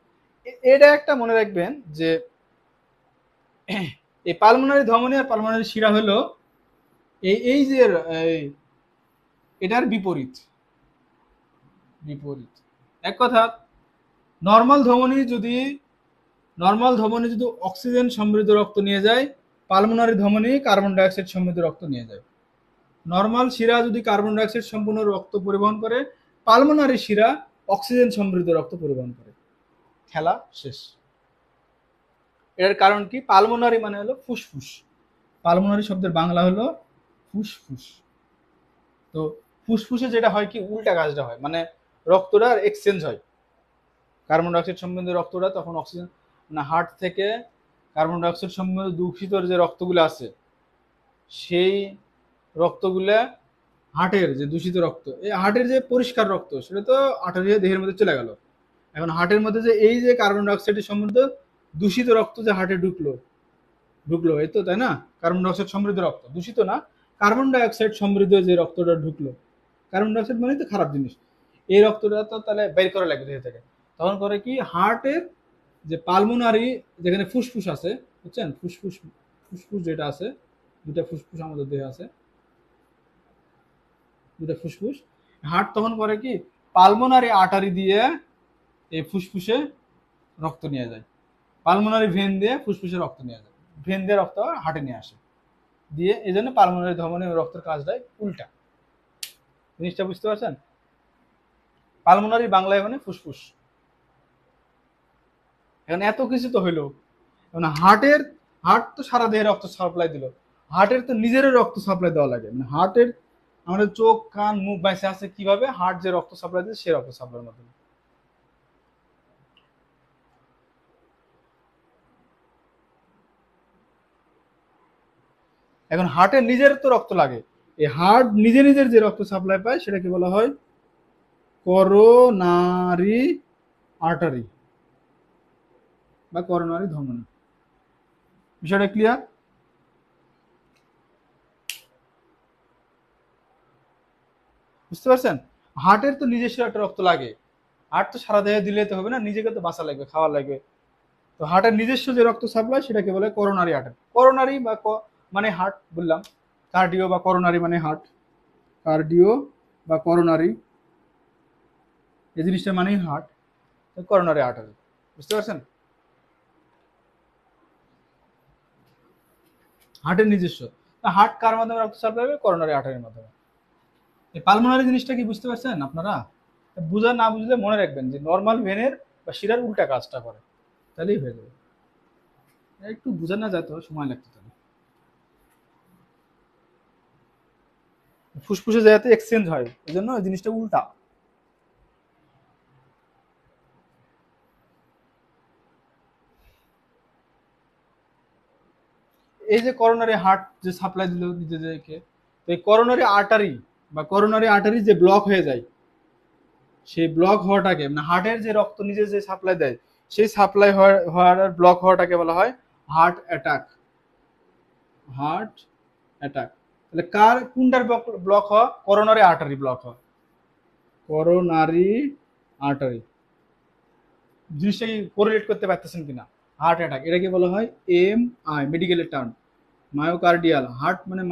এটা একটা মনে রাখবেন যে এই পালমোনারি ধমনী আর পালমোনারি শিরা হলো এই যে এটার বিপরীত। এক কথা, নর্মাল ধমনী যদি অক্সিজেন সমৃদ্ধ রক্ত নিয়ে যায়, পালমোনারি ধমনী কার্বন ডাইঅক্সাইড সমৃদ্ধ রক্ত নিয়ে যায়। নর্মাল শিরা যদি কার্বন ডাইঅক্সাইড সম্পূর্ণ রক্ত পরিবহন করে, পালমোনারি শিরা অক্সিজেন সমৃদ্ধ রক্ত পরিবহন করে। খেলা শেষ। এর কারণ কি? পালমোনারি মানে হলো ফুসফুস, পালমোনারি শব্দের বাংলা হলো ফুসফুস। তো ফুসফুসে যেটা হয় কি, উল্টা কাজটা হয়, মানে রক্তটা এক্সচেঞ্জ হয়, কার্বন ডাইঅক্সাইড সম্বন্ধে রক্তটা তখন অক্সিজেন, মানে হার্ট থেকে কার্বন ডাইঅক্সাইড সম্বন্ধে দূষিত যে রক্তগুলো আছে, সেই রক্তগুলা হার্টের যে দূষিত রক্ত, এই হার্টের যে পরিষ্কার রক্ত, সেটা তো আর্টারি দেহের মধ্যে চলে গেল। এখন হার্টের মধ্যে যে এই যে কার্বন ডাইঅক্সাইডের সম্বন্ধে দূষিত রক্ত যে হার্টে ঢুকলো এই তো, তাই না? কার্বন ডাইঅক্সাইড সমৃদ্ধ রক্ত, দূষিত না, কার্বন ডাইঅক্সাইড সমৃদ্ধ যে রক্তটা ঢুকলো, কার্বন ডাইঅক্সাইড মানে তো খারাপ জিনিস, এই রক্তটা তো তাহলে বের করা লাগবে দেহ থেকে। তখন করে কি, হার্টের যে পালমোনারি, যেখানে ফুসফুস আছে, বুঝছেন? ফুসফুস যেটা আছে, দুটা ফুসফুস আমাদের দেহে আছে, দুটা ফুসফুস। হার্ট তখন করে কি, পালমোনারি আর্টারি দিয়ে এই ফুসফুসে রক্ত নিয়ে যায়, পালমোনারি ভেন দিয়ে ফুসফুসে রক্ত নিয়ে যায়, ভেন দিয়ে রক্ত হার্টে নিয়ে আসে, দিয়ে এই জন্য পালমোনারি ধমনী রক্তের কাজটাই উল্টা। জিনিসটা বুঝতে পারছেন? পালমোনারি বাংলায় মানে ফুসফুস। এখন এত কিছু তো হইলো, এখন হার্ট তো সারা দেহে রক্ত সাপ্লাই দিল, হার্টের তো নিজেরও রক্ত সাপ্লাই দেওয়া লাগে, মানে হার্টের আমাদের চোখ কান মুখ বাইসে আছে কিভাবে, হার্ট যে রক্ত সাপ্লাই দিচ্ছে সে রক্ত সাপ্লাইয়ের মাধ্যমে। এখন হার্টের নিজের তো রক্ত লাগে, এই হার্ট নিজে নিজের যে রক্ত সাপ্লাই পায় সেটাকে বলা হয় করোনারি আর্টারি বা করোনারি ধমনী। বিষয়টা ক্লিয়ার? বুঝতে পারছেন? হার্টের তো নিজস্ব একটা রক্ত লাগে, হার্ট তো সারা দেহে দিলে তো হবে না, নিজেকে তো বাঁচা লাগবে, খাওয়া লাগবে। তো হার্টের নিজস্ব যে রক্ত সাপ্লাই সেটাকে বলে করোনারি আর্টারি। করোনারি বা মানে হার্ট বললাম, কার্ডিও বা করোনারি মানে হার্ট, কার্ডিও বা করোনারি এই জিনিসটা মানেই হার্ট, করোনারি আর্টারি। বুঝতে পারছেন? হার্টের নিজস্ব, হার্ট কার মাধ্যমে রক্ত সাপ্লাই হবে? করোনারি আর্টারির মাধ্যমে। এই পালমোনারি জিনিসটা কি বুঝতে পারছেন আপনারা? বুঝা না বুঝলে মনে রাখবেন যে নর্মাল ভেনের বা শিরার উল্টা কাজটা করে, তাহলেই হয়ে যাবে। একটু বোঝা না যায় তো সময় লাগতো, তাহলে ফুসফুসে যাতে এক্সচেঞ্জ হয় এই জন্য ওই জিনিসটা উল্টা। এই যে করোনারি হার্ট যে সাপ্লাই দিল নিজেদেরকে, তো এই করোনারি আর্টারি বা করোনারি আর্টারি যে ব্লক হয়ে যায়, সেই ব্লক হওয়াটাকে মানে হার্টের যে রক্ত নিজে যে সাপ্লাই দেয় সেই সাপ্লাই হওয়ার ব্লক হওয়াটাকে বলা হয় হার্ট অ্যাটাক। Heart attack. তাহলে কার কোনটার ব্লক হওয়া? করোনারি আর্টারি ব্লক হওয়া, করোনারি আর্টারি। জিনিসটা কি কোরিলেট করতে পারতেছেন কিনা? হার্ট অ্যাটাক এটাকে বলা হয় এম আই, মেডিকেলের টার্ম মায়োকার্ডিয়াল। হার্ট মানে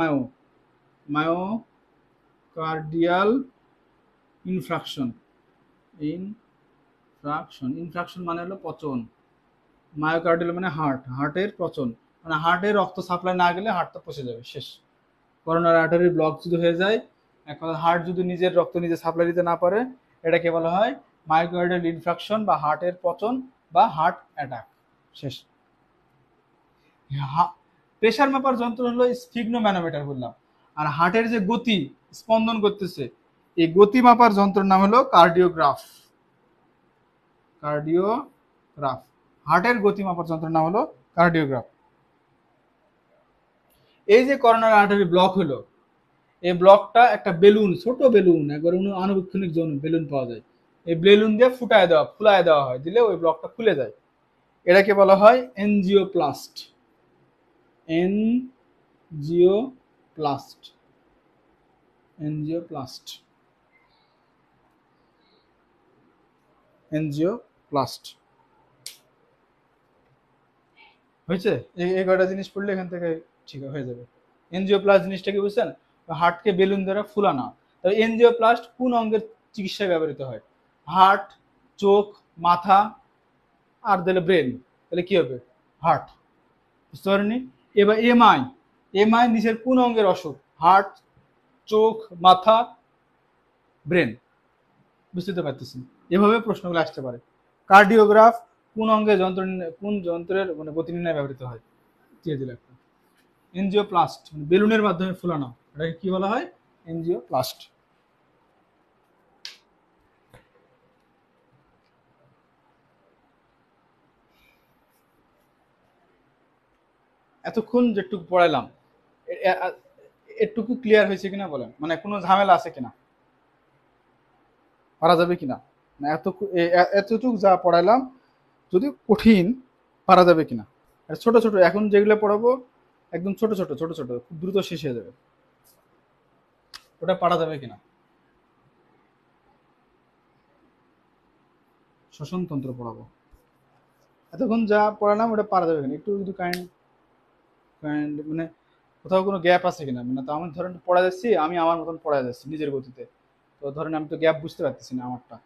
মায়োকার্ডিয়াল ইনফ্রাকশন। ইনফ্রাকশন মানে হলো পচন, মায়োকার্ডিয়াল মানে হার্টের পচন, মানে হার্টের রক্ত সাপ্লাই না গেলে হার্ট তো পচে যাবে, শেষ। করোনারি আর্টারি ব্লক যদি হয়ে যায়, এখন হার্ট যদি নিজের রক্ত নিজে সাপ্লাই দিতে না পারে, এটাকে বলা হয় মায়োকার্ডিয়াল ইনফ্রাকশন বা হার্টের পচন বা হার্ট অ্যাটাক, শেষ। প্রেশার মাপার যন্ত্র হলো স্ফিগনোম্যানোমিটার বললাম, আর হার্টের যে গতি স্পন্দন করতেছে এই গতি মাপার যন্ত্রের নাম হলো কার্ডিওগ্রাফ। কার্ডিওগ্রাফ, হার্টের গতি মাপার যন্ত্রের নাম হলো কার্ডিওগ্রাফ। এই যে করোনারি আর্টারি ব্লক হলো, এই ব্লকটা একটা বেলুন, ছোট বেলুন, একবার আনুবীক্ষণিক যৌন বেলুন পাওয়া যায়, এই বেলুন দিয়ে ফুলায় দেওয়া হয়, দিলে ওই ব্লকটা খুলে যায়। এটাকে বলা হয় এনজিওপ্লাস্ট। এনজিওপ্লাস্ট, এনজিওপ্লাস্ট, এনজিওপ্লাস্ট। হয়েছে? এই কয়টা জিনিস পড়লে এখান থেকে ঠিক হয়ে যাবে। এনজিওপ্লাস্ট জিনিসটা কি বুঝছেন? হার্টকে বেলুন দ্বারা ফুলানো। তবে এনজিওপ্লাস্ট কোন অঙ্গের চিকিৎসায় ব্যবহৃত হয়? হার্ট, চোখ, মাথা আর দিলে ব্রেন, তাহলে কি হবে? হার্ট। বুঝতে পারেননি? এবার এমআই, এমআই নিচের কোন অঙ্গের অসুখ? হার্ট, চোখ, মাথা, ব্রেন। বুঝতে তো পারতেছেন, এভাবে প্রশ্নগুলো আসতে পারে। কার্ডিওগ্রাফ কোন অঙ্গের কোন যন্ত্রের মানে গতি নির্ণয় ব্যবহৃত হয়? দিয়ে দিল একটা। এনজিওপ্লাস্ট মানে বেলুনের মাধ্যমে ফুলানো, এটাকে কি বলা হয়? এনজিওপ্লাস্ট। এতক্ষণ যেটুকু পড়াইলাম এটুকু ক্লিয়ার হয়েছে কিনা বলেন, মানে কোনো ঝামেলা আছে কিনা, পারা যাবে কিনা? না এতটুকু যা পড়াইলাম যদি কঠিন, পারা যাবে কিনা? ছোট ছোট এখন যেগুলো পড়াবো একদম ছোট ছোট ছোট ছোট, খুব দ্রুত শেষ হয়ে যাবে, ওটা পারা যাবে কিনা? শ্বসনতন্ত্র পড়াবো, এতক্ষণ যা পড়ালাম ওটা পারা যাবে কিনা? একটু যদি কাইন্ড কাইন্ড মানে কোথাও কোনো গ্যাপ আছে কিনা, মানে তো আমি ধরেন পড়া যাচ্ছি, আমি আমার মতন পড়া যাচ্ছি নিজের গতিতে, তো ধরেন আমি তো গ্যাপ বুঝতে পারতেছি না আমারটা।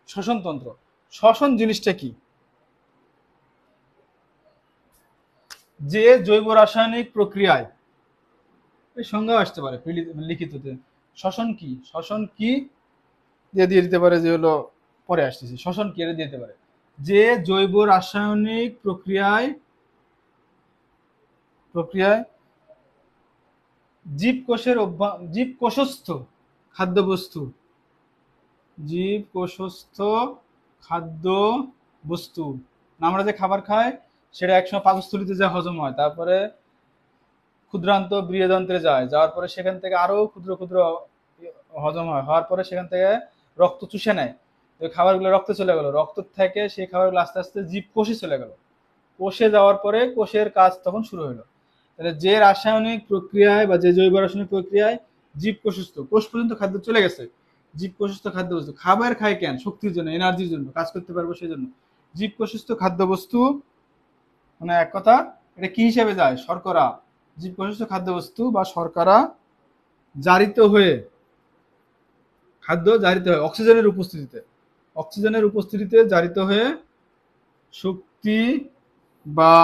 শ্বসনতন্ত্র, শ্বসন জিনিসটা কি? যে জৈব রাসায়নিক প্রক্রিয়ায়, এই সংজ্ঞা আসতে পারে লিখিততে। শ্বসন কি, শ্বসন কি দিয়ে দিয়ে দিতে পারে যে হলো, পরে আসতেছি, শ্বসন কি এটা দিয়ে দিতে পারে। যে জৈব রাসায়নিক প্রক্রিয়ায় প্রক্রিয়ায় জীবকোষস্থ খাদ্যবস্তু, জীবকোষস্থ খাদ্য বস্তু, আমরা যে খাবার খাই সেটা একসময় পাকস্থলীতে যা হজম হয়, তারপরে ক্ষুদ্রান্ত বৃহদন্ত্রে যায়, যাওয়ার পরে সেখান থেকে আরো ক্ষুদ্র ক্ষুদ্র হজম হয়, হওয়ার পরে সেখান থেকে রক্ত চুষে নেয়, ওই খাবারগুলো রক্তে চলে গেল, রক্ত থেকে সেই খাবারগুলো আস্তে আস্তে জীবকোষে চলে গেল, কোষে যাওয়ার পরে কোষের কাজ তখন শুরু হলো। তাহলে যে রাসায়নিক প্রক্রিয়ায় বা যে জৈব রাসায়নিক প্রক্রিয়ায় জীবকোষস্থ, কোষ পর্যন্ত খাদ্য চলে গেছে, জীবকোষস্থ খাদ্যবস্তু, খাবার খায় কেন? শক্তির জন্য, এনার্জির জন্য, কাজ করতে পারবো সেই জন্য। জীবকোষস্থ খাদ্যবস্তু মানে এক কথা, এটা কি হিসেবে যায়? শর্করা। জীবকোষস্থ খাদ্যবস্তু বা শর্করা জারিত হয়ে, খাদ্য জারিত হয়ে অক্সিজেনের উপস্থিতিতে, অক্সিজেনের উপস্থিতিতে জারিত হয়ে শক্তি বা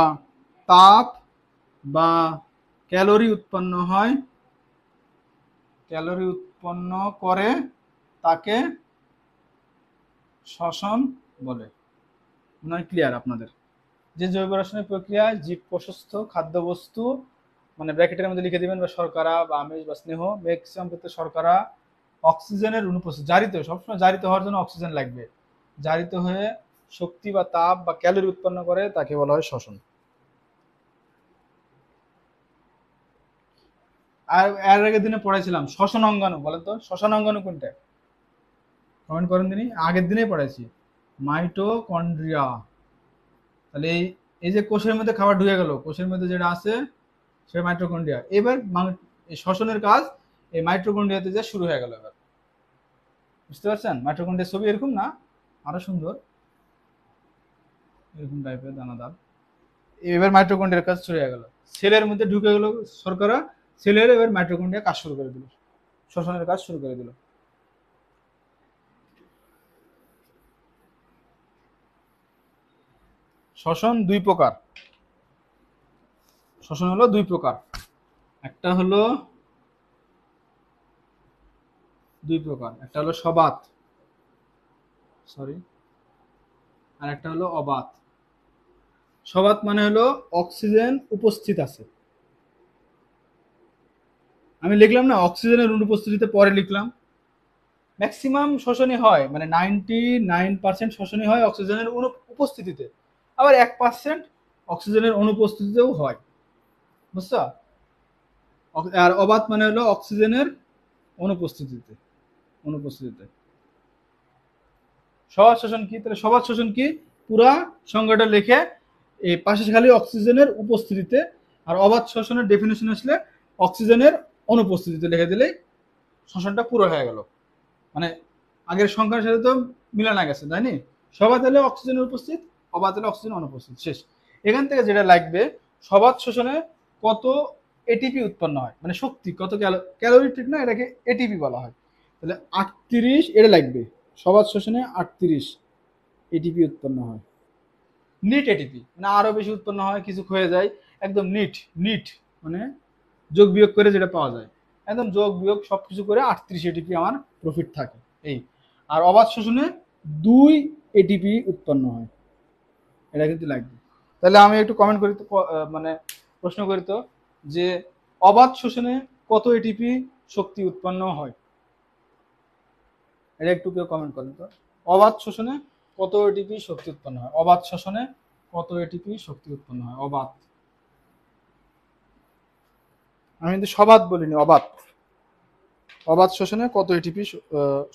তাপ বা ক্যালোরি উৎপন্ন হয়, ক্যালোরি উৎপন্ন করে, তাকে শ্বসন বলে। মনে হয় ক্লিয়ার আপনাদের? যে জৈব রাসায়নিক প্রক্রিয়ায় জীবকোষস্থ খাদ্যবস্তু, মানে ব্র্যাকেটের মধ্যে লিখে দিবেন, বা শর্করা বা আমিষ বা স্নেহ, ম্যাক্সিমাম ক্ষেত্রে শর্করা অক্সিজেনের অনুপস্থিত, জারিত, সবসময় জারিত হওয়ার জন্য অক্সিজেন লাগবে, জারিত হয়ে শক্তি বা তাপ বা ক্যালোরি উৎপন্ন করে, তাকে বলা হয় শ্বসন। আর এর আগের দিনে পড়াইছিলাম শ্বসন অঙ্গাণু, বলেন তো শ্বসন অঙ্গাণু কোনটা? কমেন্ট করেন দিনই, আগের দিনেই পড়াইছি, মাইটোকন্ড্রিয়া। তাহলে এই এই যে কোষের মধ্যে খাবার ঢুকে গেল, কোষের মধ্যে যেটা আছে সেটা মাইটোকন্ড্রিয়া। এবার এই শ্বসনের কাজ এই মাইটোকন্ড্রিয়াতে যে শুরু হয়ে গেল। এবার বুঝতে পারছেন? মাইটোকন্ড্রিয়ার ছবি এরকম না, আরো সুন্দর, এরকম টাইপের দানাদার। এবার মাইটোকন্ড্রিয়ার কাজ শুরু হয়ে গেল, সেলের মধ্যে ঢুকে গেল শর্করা, সেলের এবার মাইটোকন্ড্রিয়া কাজ শুরু করে দিল, শ্বসনের কাজ শুরু করে দিল। শ্বসন দুই প্রকার, শ্বসন হলো দুই প্রকার, একটা হলো দুই প্রকার, একটা হলো সবাত, সরি, আর একটা হলো অবাত। সবাত মানে হলো অক্সিজেন উপস্থিত আছে, আমি লিখলাম না অক্সিজেনের অনুপস্থিতিতে, পরে লিখলাম ম্যাক্সিমাম শ্বসনই হয়, মানে 99% শ্বসনই হয় অক্সিজেনের উপস্থিতিতে, আবার 1% অক্সিজেনের অনুপস্থিতিতেও হয়, বুঝছো? আর অবাত মানে হলো অক্সিজেনের অনুপস্থিতিতে, অনুপস্থিতিতে। সবাত শোষণ কি? তাহলে সবাত শোষণ কি, পুরা সংজ্ঞাটা লিখে এই পাশে খালি অক্সিজেনের উপস্থিতিতে, আর অবাত শোষণের ডেফিনেশন আসলে অক্সিজেনের অনুপস্থিতিতে লিখে দিলেই শোষণটা পুরো হয়ে গেল। মানে আগের সংখ্যার সাথে তো মিলানা গেছে, তাই নি? সবাত হলে অক্সিজেনের উপস্থিত, অবাত হলে অক্সিজেন অনুপস্থিত, শেষ। এখান থেকে যেটা লাগবে, সবাত শোষণে কত এটিপি উৎপন্ন হয়, মানে শক্তি কত, ক্যালোরি ঠিক না, এটাকে এটিপি বলা হয়। তাহলে 38 এটা লাগবে, সবাত শোষণে 38 এটিপি উৎপন্ন হয়। নিট এটিপি মানে আরো বেশি উৎপন্ন হয়, কিছু হয়ে যায়, একদম নিট, নিট মানে যোগ বিয়োগ করে যেটা পাওয়া যায়, একদম যোগ বিয়োগ সবকিছু করে 38 এটিপি আমার প্রফিট থাকে, এই। আর অবাধ শোষণে 2 এটিপি উৎপন্ন হয়, এটা কিন্তু লাগবে। তাহলে আমি একটু কমেন্ট করি তো, মানে প্রশ্ন করি তো, যে অবাধ শোষণে কত এটিপি শক্তি উৎপন্ন হয়? এটা একটু কেউ কমেন্ট করেন তো। অবাধ শোষণে কত এটিপি শক্তি উৎপন্ন হয়? অবাধ শোষণে কত এটিপি শক্তি উৎপন্ন হয়? অবাধ, আমি কিন্তু সবাদ বলিনি, অবাধ। অবাধ শোষণে কত এটিপি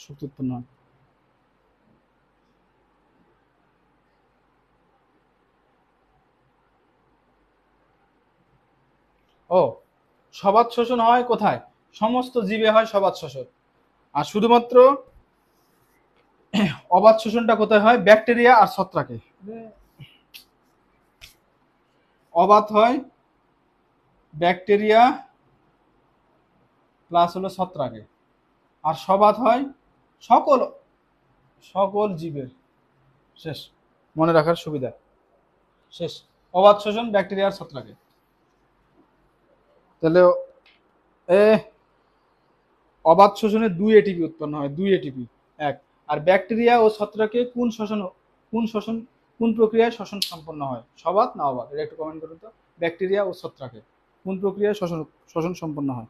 শক্তি উৎপন্ন হয়? ও, সবাদ শোষণ হয় কোথায়? সমস্ত জীবে হয় সবাদ শোষণ। আর শুধুমাত্র অবাধ শোষণটা কোথায় হয়? ব্যাকটেরিয়া আর ছত্রাকে। অবাত হয় ব্যাকটেরিয়া প্লাস হলো ছত্রাকে, আর সবাত হয় সকল সকল জীবের। শেষ, মনে রাখার সুবিধা। শেষ, অবাত শোষণ ব্যাকটেরিয়া আর ছত্রাকে। তাহলে এ অবাত শোষণে 2 এটিপি উৎপন্ন হয়, 2 এটিপি এক। আর ব্যাকটেরিয়া ও ছত্রাকে কোন প্রক্রিয়ায় শ্বসন সম্পন্ন হয়, সবাত না অবাত? এটা একটু কমেন্ট করুন তো। ব্যাকটেরিয়া ও ছত্রাকে কোন প্রক্রিয়ায় শ্বসন সম্পন্ন হয়?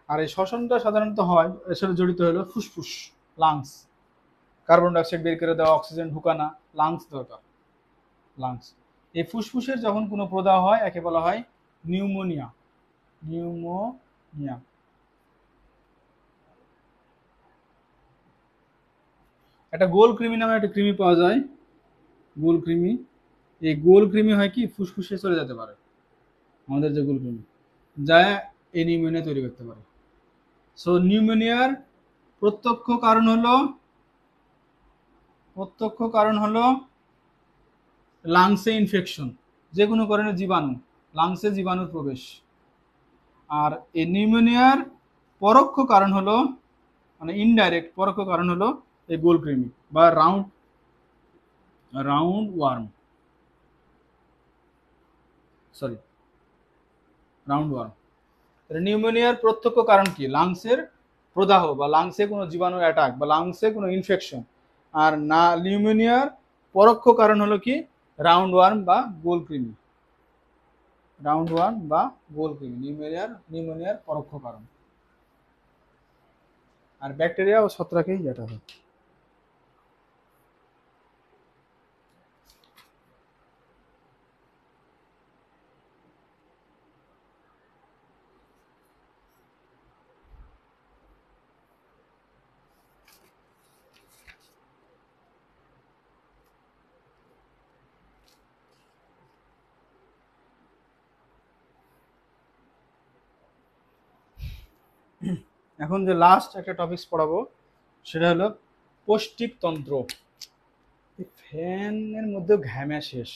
আর এই শ্বসনটা সাধারণত হয়, এর সাথে জড়িত হলো ফুসফুস, লাংস। কার্বন ডাইঅক্সাইড বের করে দেওয়া, অক্সিজেন ঢুকানা, লাংস দরকার, লাংস। এই ফুসফুসের যখন কোনো প্রদাহ হয় একে বলা হয় নিউমোনিয়া। নিউমোনিয়া। একটা গোল কৃমি নামে একটা কৃমি পাওয়া যায়, গোল কৃমি। এই গোল কৃমি হয় কি ফুসফুসে চলে যেতে পারে, আমাদের যে গোল কৃমি যা এই নিউমোনিয়া তৈরি করতে পারে। সো নিউমোনিয়ার প্রত্যক্ষ কারণ হলো লাংসে ইনফেকশন, যে কোনো কারণে জীবাণু, লাংসে জীবাণুর প্রবেশ। আর এই নিউমোনিয়ার পরোক্ষ কারণ হলো, মানে ইনডাইরেক্ট পরোক্ষ কারণ হলো এই গোল কৃমি বা round worm, sorry round worm. নিউমোনিয়ার প্রত্যক্ষ কারণ কি? লাংসের প্রদাহ বা লাংসে কোনো জীবাণুর অ্যাটাক বা লাংসে কোনো ইনফেকশন। আর না, নিউমোনিয়ার পরোক্ষ কারণ হলো কি রাউন্ড ওয়ার্ম বা গোল কৃমি, রাউন্ড ওয়ার্ম বা গোল কৃমি নিউমোনিয়ার পরোক্ষ কারণ। আর ব্যাকটেরিয়া ও ছত্রাকেই যেটা হয়। এখন যে লাস্ট একটা টপিকস পড়াবো সেটা হলো পৌষ্টিক তন্ত্র। ফ্যানের মধ্যে ঘামে শেষ।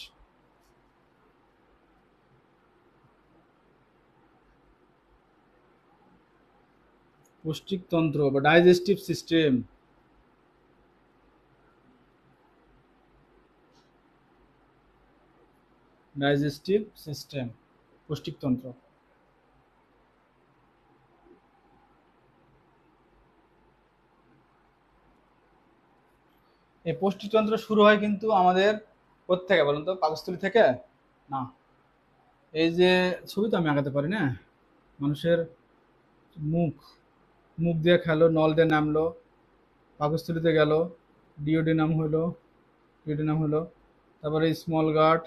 পৌষ্টিক তন্ত্র বা ডাইজেস্টিভ সিস্টেম, ডাইজেস্টিভ সিস্টেম, পৌষ্টিক তন্ত্র। এই পৌষ্টিকতন্ত্র শুরু হয় কিন্তু আমাদের কোত্থেকে বলুন তো? পাকস্থলী থেকে না। এই যে ছবি তো আমি আঁকাতে পারি না, মানুষের মুখ, মুখ দিয়ে খেলো, নল দিয়ে নামলো, পাকস্থলীতে গেল, ডিওডিনাম হলো, তারপরে স্মল গাট,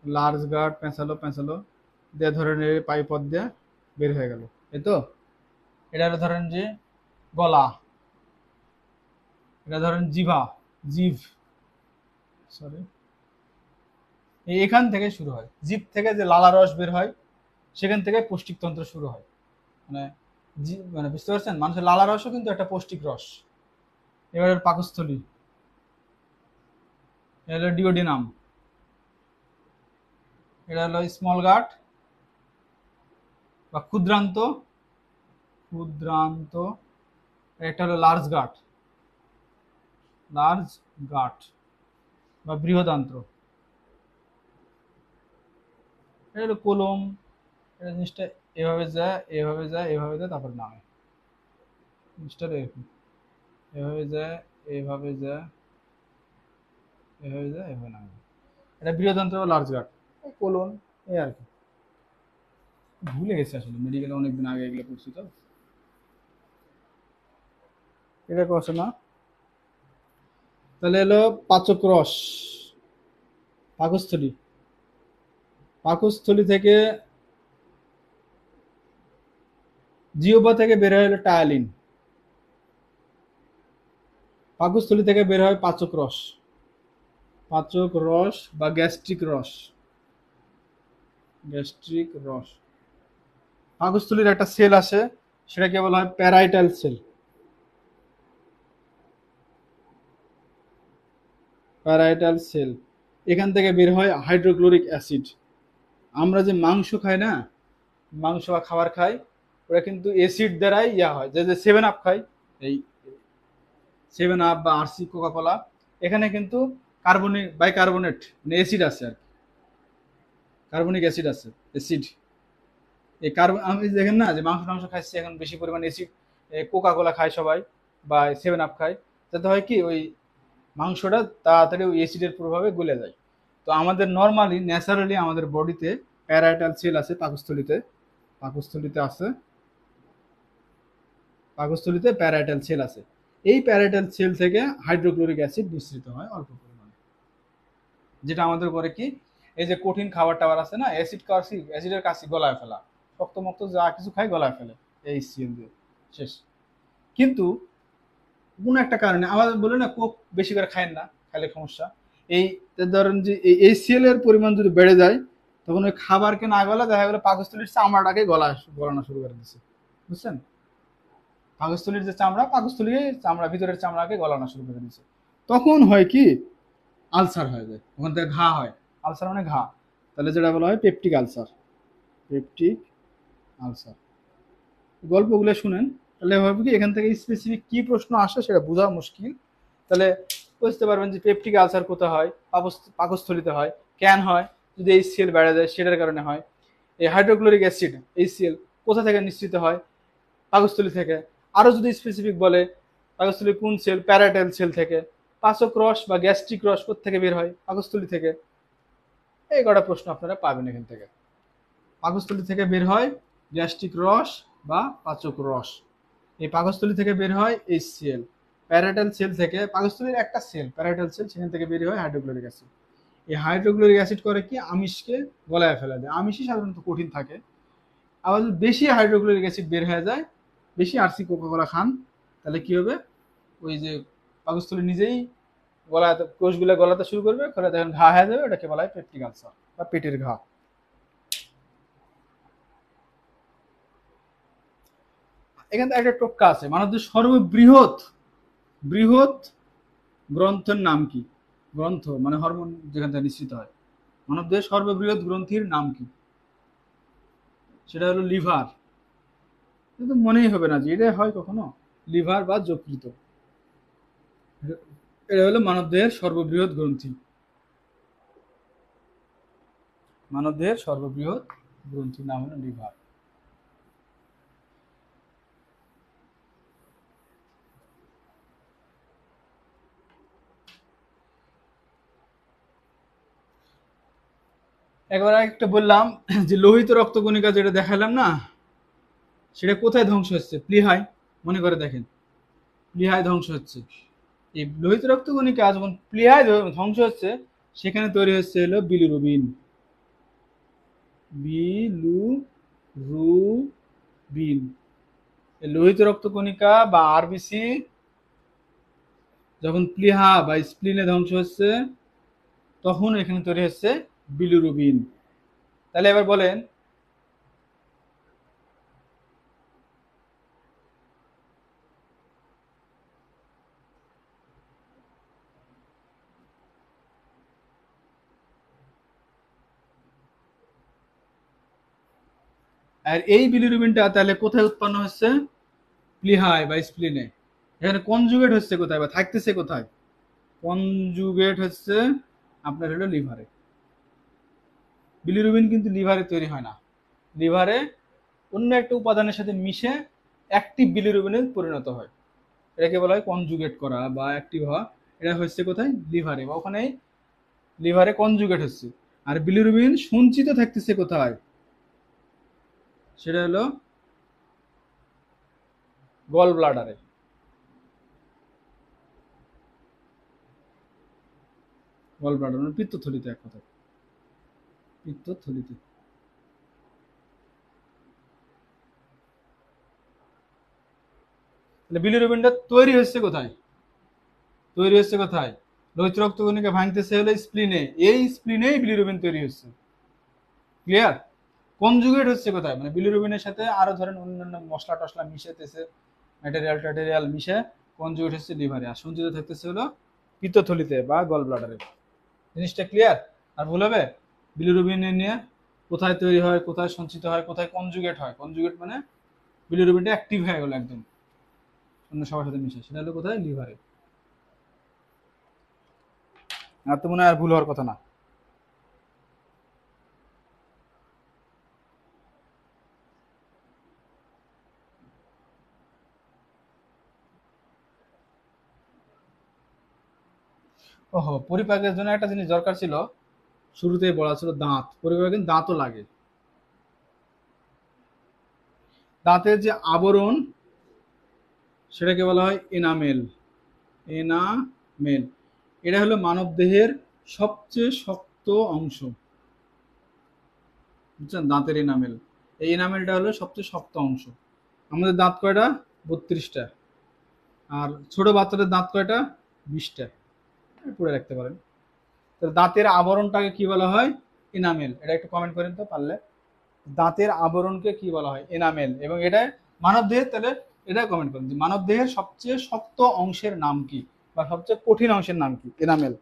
লার্জ গাট, পেঁচালো দিয়ে ধরেন এই পাইপথ দিয়ে বের হয়ে গেল, এই তো। এটা হলো ধরেন যে গলা, এটা ধরেন জিভ, সরি, এখান থেকে শুরু হয়। জিভ থেকে যে লালা রস বের হয় সেখান থেকে পৌষ্টিকতন্ত্র শুরু হয়। মানে মানে বুঝতে পারছেন, মানুষের লালা রসও কিন্তু একটা পৌষ্টিক রস। এবার পাকস্থলী, এটা হলো ডিওডিনাম, এটা হলো স্মল গাট বা ক্ষুদ্রান্ত, এটা হলো লার্জ গাট বা বৃহদান্ত্র, এটা হলো কোলম। এটা জিনিসটা এভাবে যায়, তারপর নামে। জিনিসটা এরকম, এভাবে যায়, এভাবে নামে। এটা বৃহদান্ত্র বা লার্জ গাট, কোলন, এই আর কি। ভুলে গেছি আসলে, মেডিকেলে অনেকদিন আগে এগুলো পড়ছি তো। এটা কষে না। তাহলে এলো পাচক রস, পাকস্থলী, পাকস্থলী থেকে জিহ্বা থেকে বের হয় হলো টায়ালিন, পাকস্থলী থেকে বের হয় পাচক রস বা গ্যাস্ট্রিক রস। পাকস্থলীর একটা সেল আছে, সেটাকে বলা হয় প্যারাইটাল সেল। প্যারাইটাল সেল, এখান থেকে বের হয় হাইড্রোক্লোরিক অ্যাসিড। আমরা যে মাংস খাই না, মাংস বা খাবার খাই, ওরা কিন্তু অ্যাসিড দ্বারাই হয়, যে যে 7 আপ খাই, এই 7 আপ বা আরসি কোকা কোলা, এখানে কিন্তু কার্বনিক বাইকার্বনেট মানে অ্যাসিড আছে আর কি, কার্বনিক অ্যাসিড আছে, অ্যাসিড। এই কার্বন আমি দেখেন না যে মাংস টাংস খাচ্ছি এখন বেশি পরিমাণে অ্যাসিড, কোকা কোলা খায় সবাই বা 7 আপ খায়, যাতে হয় কি ওই মাংসটা তাড়াতাড়ি ওই অ্যাসিডের প্রভাবে গলে যায়। তো আমাদের নর্মালি ন্যাচারালি আমাদের বডিতে প্যারাইটাল সেল আছে পাকস্থলীতে, পাকস্থলীতে আছে, পাকস্থলীতে প্যারাইটাল সেল আছে। এই প্যারাইটাল সেল থেকে হাইড্রোক্লোরিক অ্যাসিড নিঃসৃত হয় অল্প পরিমাণে, যেটা আমাদের করে কি এই যে কঠিন খাবার টাবার আছে না, অ্যাসিড কাশি, অ্যাসিডের কাশি গলায় ফেলা, শক্ত মক্ত যা কিছু খাই গলায় ফেলে এই সিএল দিয়ে, শেষ। কিন্তু কোনো একটা কারণে আমাদের বলে না কোক বেশি করে খায় না, খাইলে সমস্যা। এই ধরেন যে এই এইচসিএল এর পরিমাণ যদি বেড়ে যায়, তখন ওই খাবারকে না গলা দেখা গেলো পাকস্থলীর চামড়াটাকে গলানো শুরু করে দিচ্ছে, বুঝছেন? পাকস্থলীর যে চামড়া, পাকস্থলীর চামড়া ভিতরের চামড়াকে গলানো শুরু করে দিচ্ছে। তখন হয় কি আলসার হয়ে যায়, ওখান থেকে ঘা হয়। আলসার মানে ঘা, তাহলে যেটা বলা হয় পেপটিক আলসার, পেপটিক আলসার। গল্পগুলো শুনেন, তাহলে ভাববে কি এখান থেকে স্পেসিফিক কি প্রশ্ন আসে সেটা বোঝা মুশকিল। তাহলে বুঝতে পারবেন যে পেপটিক আলসার কোথায় হয়, পাকস্থলিতে হয়। কেন হয়? যদি এইচসিএল বেড়ে যায় সেটার কারণে হয়। এই হাইড্রোক্লোরিক অ্যাসিড এইচসিএল কোথা থেকে নিঃসৃত হয়? পাকস্থলী থেকে। আরো যদি স্পেসিফিক বলে পাকস্থলী কোন সেল, প্যারাটাইল সেল থেকে। পাচক রস বা গ্যাস্ট্রিক রস কোথা বের হয়? পাকস্থলী থেকে। এই কটা প্রশ্ন আপনারা পাবেন এখান থেকে। পাকস্থলী থেকে বের হয় গ্যাস্ট্রিক রস বা পাচক রস, এই পাকস্থলী থেকে বের হয় এইচসিএল। প্যারাটাইল সেল থেকে, পাকস্থলীর একটা সেল প্যারাটাইল সেল, সেখান থেকে বের হয় হাইড্রোক্লোরিক অ্যাসিড। এই হাইড্রোক্লোরিক অ্যাসিড করে কি আমিষকে গলায় ফেলা দেয়, আমিষই সাধারণত কঠিন থাকে। আবার যদি বেশি হাইড্রোক্লোরিক অ্যাসিড বের হয়ে যায়, বেশি আরসি কোকা কোলা খান, তাহলে কি হবে ওই যে পাকস্থলী নিজেই গলাতে কোষগুলো গলাতে শুরু করবে, করে দেখেন ঘা হয়ে যাবে, ওটাকে বলা হয় পেপটিক আলসার বা পেটের ঘা। এখানে একটা টোটকা আছে, মানবদের সর্ববৃহৎ বৃহৎ গ্রন্থের নাম কি? গ্রন্থ মানে হরমোন যেখান থেকে নিঃসৃত হয়, মানবদের সর্ববৃহৎ গ্রন্থির নাম কি? সেটা হলো লিভার। কিন্তু মনেই হবে না যে এটা হয় কখনো, লিভার বা যকৃত। এটা হলো মানবদেহের সর্ববৃহৎ গ্রন্থি, মানবদেহের সর্ববৃহৎ গ্রন্থির নাম হলো লিভার। একবার একটা বললাম যে লোহিত রক্তকণিকা যেটা দেখালাম না, সেটা কোথায় ধ্বংস হচ্ছে? প্লীহায়। মনে করে দেখেন, প্লীহায় ধ্বংস হচ্ছে। এই লোহিত রক্তকণিকা যখন প্লীহায় ধ্বংস হচ্ছে, সেখানে তৈরি হচ্ছে হলো বিলিরুবিন। বিলিরুবিন, লোহিত রক্তকণিকা বা আরবিসি যখন প্লীহা বা স্প্লিনে ধ্বংস হচ্ছে, তখন এখানে তৈরি হচ্ছে বিলিরুবিন। তাহলে এবার বলেন আর এই বিলিরুবিনটা তাহলে কোথায় উৎপন্ন হচ্ছে? প্লীহায় বা স্প্লিনে। এখানে কনজুগেট হচ্ছে কোথায় বা থাকতেছে কোথায়? কনজুগেট হচ্ছে আপনার হলো লিভারে। বিলিরুবিন কিন্তু লিভারে তৈরি হয় না, লিভারে অন্য একটা উপাদানের সাথে মিশে অ্যাক্টিভ বিলিরুবিনে পরিণত হয়। এটাকে বলা হয় কনজুগেট করা বা অ্যাক্টিভ হওয়া। এটা হচ্ছে কোথায়? লিভারে, বা ওখানেই লিভারে কনজুগেট হচ্ছে। আর বিলিরুবিন সঞ্চিত থাকতেছে কোথায়? সেটা হলো গল ব্লাডারে। গল ব্লাডার মানে পিত্তথলিতে, এক কথা পিত্তথলিতে। তাহলে বিলিরুবিনটা তৈরি হচ্ছে কোথায়? তৈরি হচ্ছে কোথায়? লোহিত রক্তকণিকা ভাঙতেছে হলো স্প্লিনে, এই স্প্লিনেই বিলিরুবিন তৈরি হচ্ছে। ক্লিয়ার? কনজুগেট হচ্ছে কোথায়? মানে বিলিরুবিনের সাথে আরো ধরেন অন্যান্য মশলা টশলা মিশেতেছে, ম্যাটেরিয়াল ট্যাটেরিয়াল মিশে কনজুগেট হচ্ছে লিভারে, আর সঞ্চিত থাকতেছে হলো পিত্তথলিতে বা গল ব্লাডারে। জিনিসটা ক্লিয়ার? আর ভুল হবে? বিলিরুবিন নিয়ে কোথায় তৈরি হয়, কোথায় সঞ্চিত হয়, কোথায় কনজুগেট হয়। কনজুগেট মানে বিলিরুবিনটা অ্যাক্টিভ হয়ে গেল একদম অন্য সবার সাথে মিশে, সেটা হলো কোথায়? লিভারে। আর তো মনে হয় আর ভুল হওয়ার কথা না। ওহো, পরিপাকের জন্য একটা জিনিস দরকার ছিল, শুরুতেই বলা ছিল দাঁত। পরিপাকে কিন্তু দাঁতও লাগে। দাঁতের যে আবরণ সেটাকে বলা হয় এনামেল। এনামেল এটা হলো মানব দেহের সবচেয়ে শক্ত অংশ, বুঝছেন? দাঁতের এনামেল, এই এনামেলটা হলো সবচেয়ে শক্ত অংশ। আমাদের দাঁত কয়টা? 32টা। আর ছোট বাচ্চাদের দাঁত কয়টা? 20টা। পড়ে রাখতে পারেন। তো দাঁতের আবরণটাকে কি বলা হয়? এনামেল। এটা একটু কমেন্ট করেন তো পারলে। দাঁতের আবরণকে কি বলা হয়? এনামেল। এবং এটা মানব দেহের, তাহলে এটা কমেন্ট করেন যে মানব দেহের সবচেয়ে শক্ত অংশের নাম কি, বা সবচেয়ে কঠিন অংশের নাম কি? এনামেল।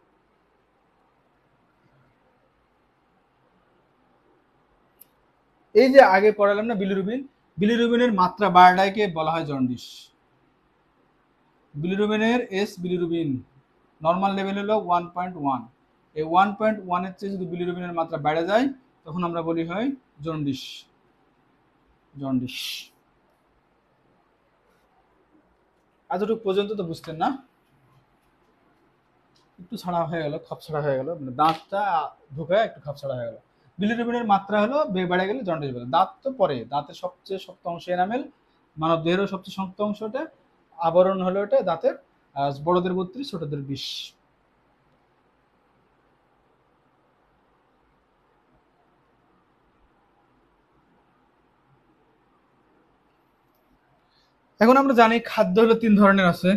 এই যে আগে পড়ালাম না বিলিরুবিন, বিলিরুবিনের মাত্রা বাড়াটাকে বলা হয় জন্ডিস। বিলিরুবিনের বিলিরুবিন নর্মাল লেভেল হলো 1.1। এই 1.1 এর চেয়ে যদি বিলিরুবিনের মাত্রা বেড়ে যায় তখন আমরা বলি হয় জন্ডিস। জন্ডিস। এতটুকু পর্যন্ত তো বুঝতেন না? একটু ছাড়া হয়ে গেল, খাপ ছাড়া হয়ে গেল, মানে দাঁতটা ঢুকে একটু খাপ ছাড়া হয়ে গেল। বিলিরুবিনের মাত্রা হলো বেড়ে গেলে জন্ডিস বলে। দাঁত তো পরে, দাঁতের সবচেয়ে শক্ত অংশ এনামেল, মানব দেহেরও সবচেয়ে শক্ত অংশ ওটা, আবরণ হলো ওটা দাঁতের। বড়দের 32, ছোটদের 20। এখন আমরা জানি খাদ্য হলো 3 ধরনের আছে: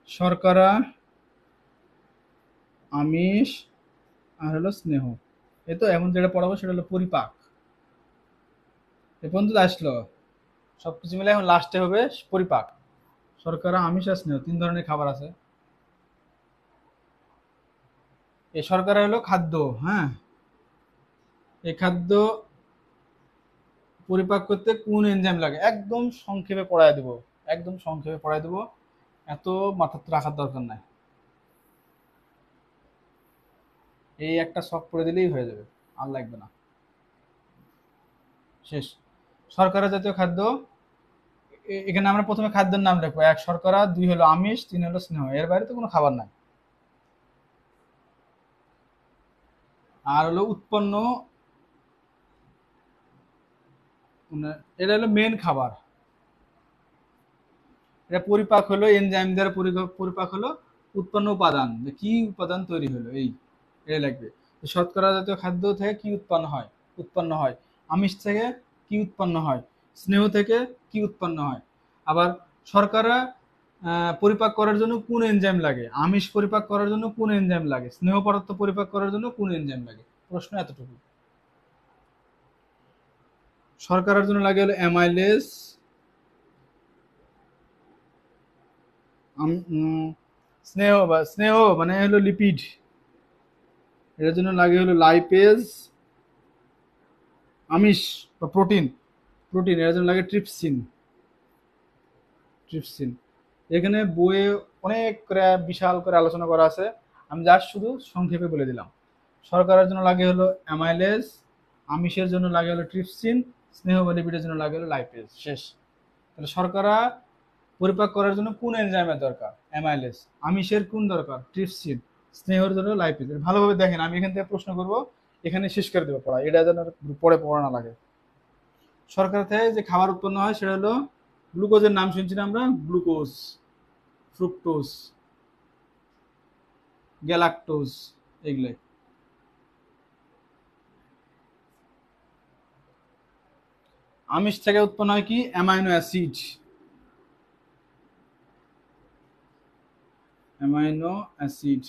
শর্করা, আমিষ, আর হলো স্নেহ। এই তো এখন যেটা পড়াবো সেটা হলো পরিপাক। এ পর্যন্ত আসলো সবকিছু মিলে, এখন লাস্টে হবে পরিপাক। শর্করা, আমিষ আর স্নেহ 3 ধরনের খাবার আছে। এই শর্করা হলো খাদ্য, হ্যাঁ। এই খাদ্য পরিপাক করতে কোন এনজাইম লাগে একদম সংক্ষেপে পড়ায় দেবো। একদম সংক্ষেপে পড়ায় দেবো, এত মাথাতে রাখার দরকার নাই। এই একটা শখ পড়ে দিলেই হয়ে যাবে, আর লাগবে না। শেষ। শর্করা জাতীয় খাদ্য, এখানে আমরা প্রথমে খাদ্যের নাম লিখবো: 1 শর্করা, 2 হলো আমিষ, 3 হলো স্নেহ। এর বাইরে তো কোনো খাবার নাই। আর হলো উৎপন্ন, মানে এটা হলো মেন খাবার। এটা পরিপাক হলো এনজাইম দ্বারা পরিপাক হলো উৎপন্ন উপাদান, যে কি উপাদান তৈরি হলো, এই এটা লাগবে। শর্করা জাতীয় খাদ্য থেকে কি উৎপন্ন হয়, আমিষ থেকে কি উৎপন্ন হয়, স্নেহ থেকে কি উৎপন্ন হয়। আবার শর্করা পরিপাক করার জন্য কোন এনজাইম লাগে, আমিষ পরিপাক করার জন্য কোন এনজাইম লাগে, স্নেহ পদার্থ পরিপাক করার জন্য কোন এনজাইম লাগে। প্রশ্ন এতটুকু। শর্করার জন্য লাগে হলো অ্যামাইলেজ, স্নেহ মানে হলো লিপিড, এটার জন্য লাগে হলো লাইপেজ। আমিষ বা প্রোটিন, এর জন্য লাগে ট্রিপসিন। এখানে বইয়ে অনেক করে বিশাল করে আলোচনা করা আছে, আমি জাস্ট শুধু সংক্ষেপে বলে দিলাম। শর্করার জন্য লাগে হলো অ্যামাইলেজ, আমিষের জন্য লাগে হলো ট্রিপসিন, স্নেহ বা লিপিডের জন্য লাগে হলো লাইপেজ। শেষ। তাহলে শর্করা পরিপাক করার জন্য কোন এনজাইমের দরকার? অ্যামাইলেজ। আমিষের কোন দরকার? ট্রিপসিন। স্নেহর জন্য লাইপেজ। ভালোভাবে দেখেন, আমি এখান থেকে প্রশ্ন করব, এখানে শেষ করে দেবো পড়া, এটা যেন পরে পড়া না লাগে। শর্করা থেকে যে খাবার উৎপন্ন হয় সেটা হলো গ্লুকোজের নাম শুনছি না আমরা? গ্লুকোজ, ফ্রুক্টোজ, গ্যালাক্টোজ, এগুলো। আমিষ থেকে উৎপন্ন হয় কি? Amino acid. Amino acid.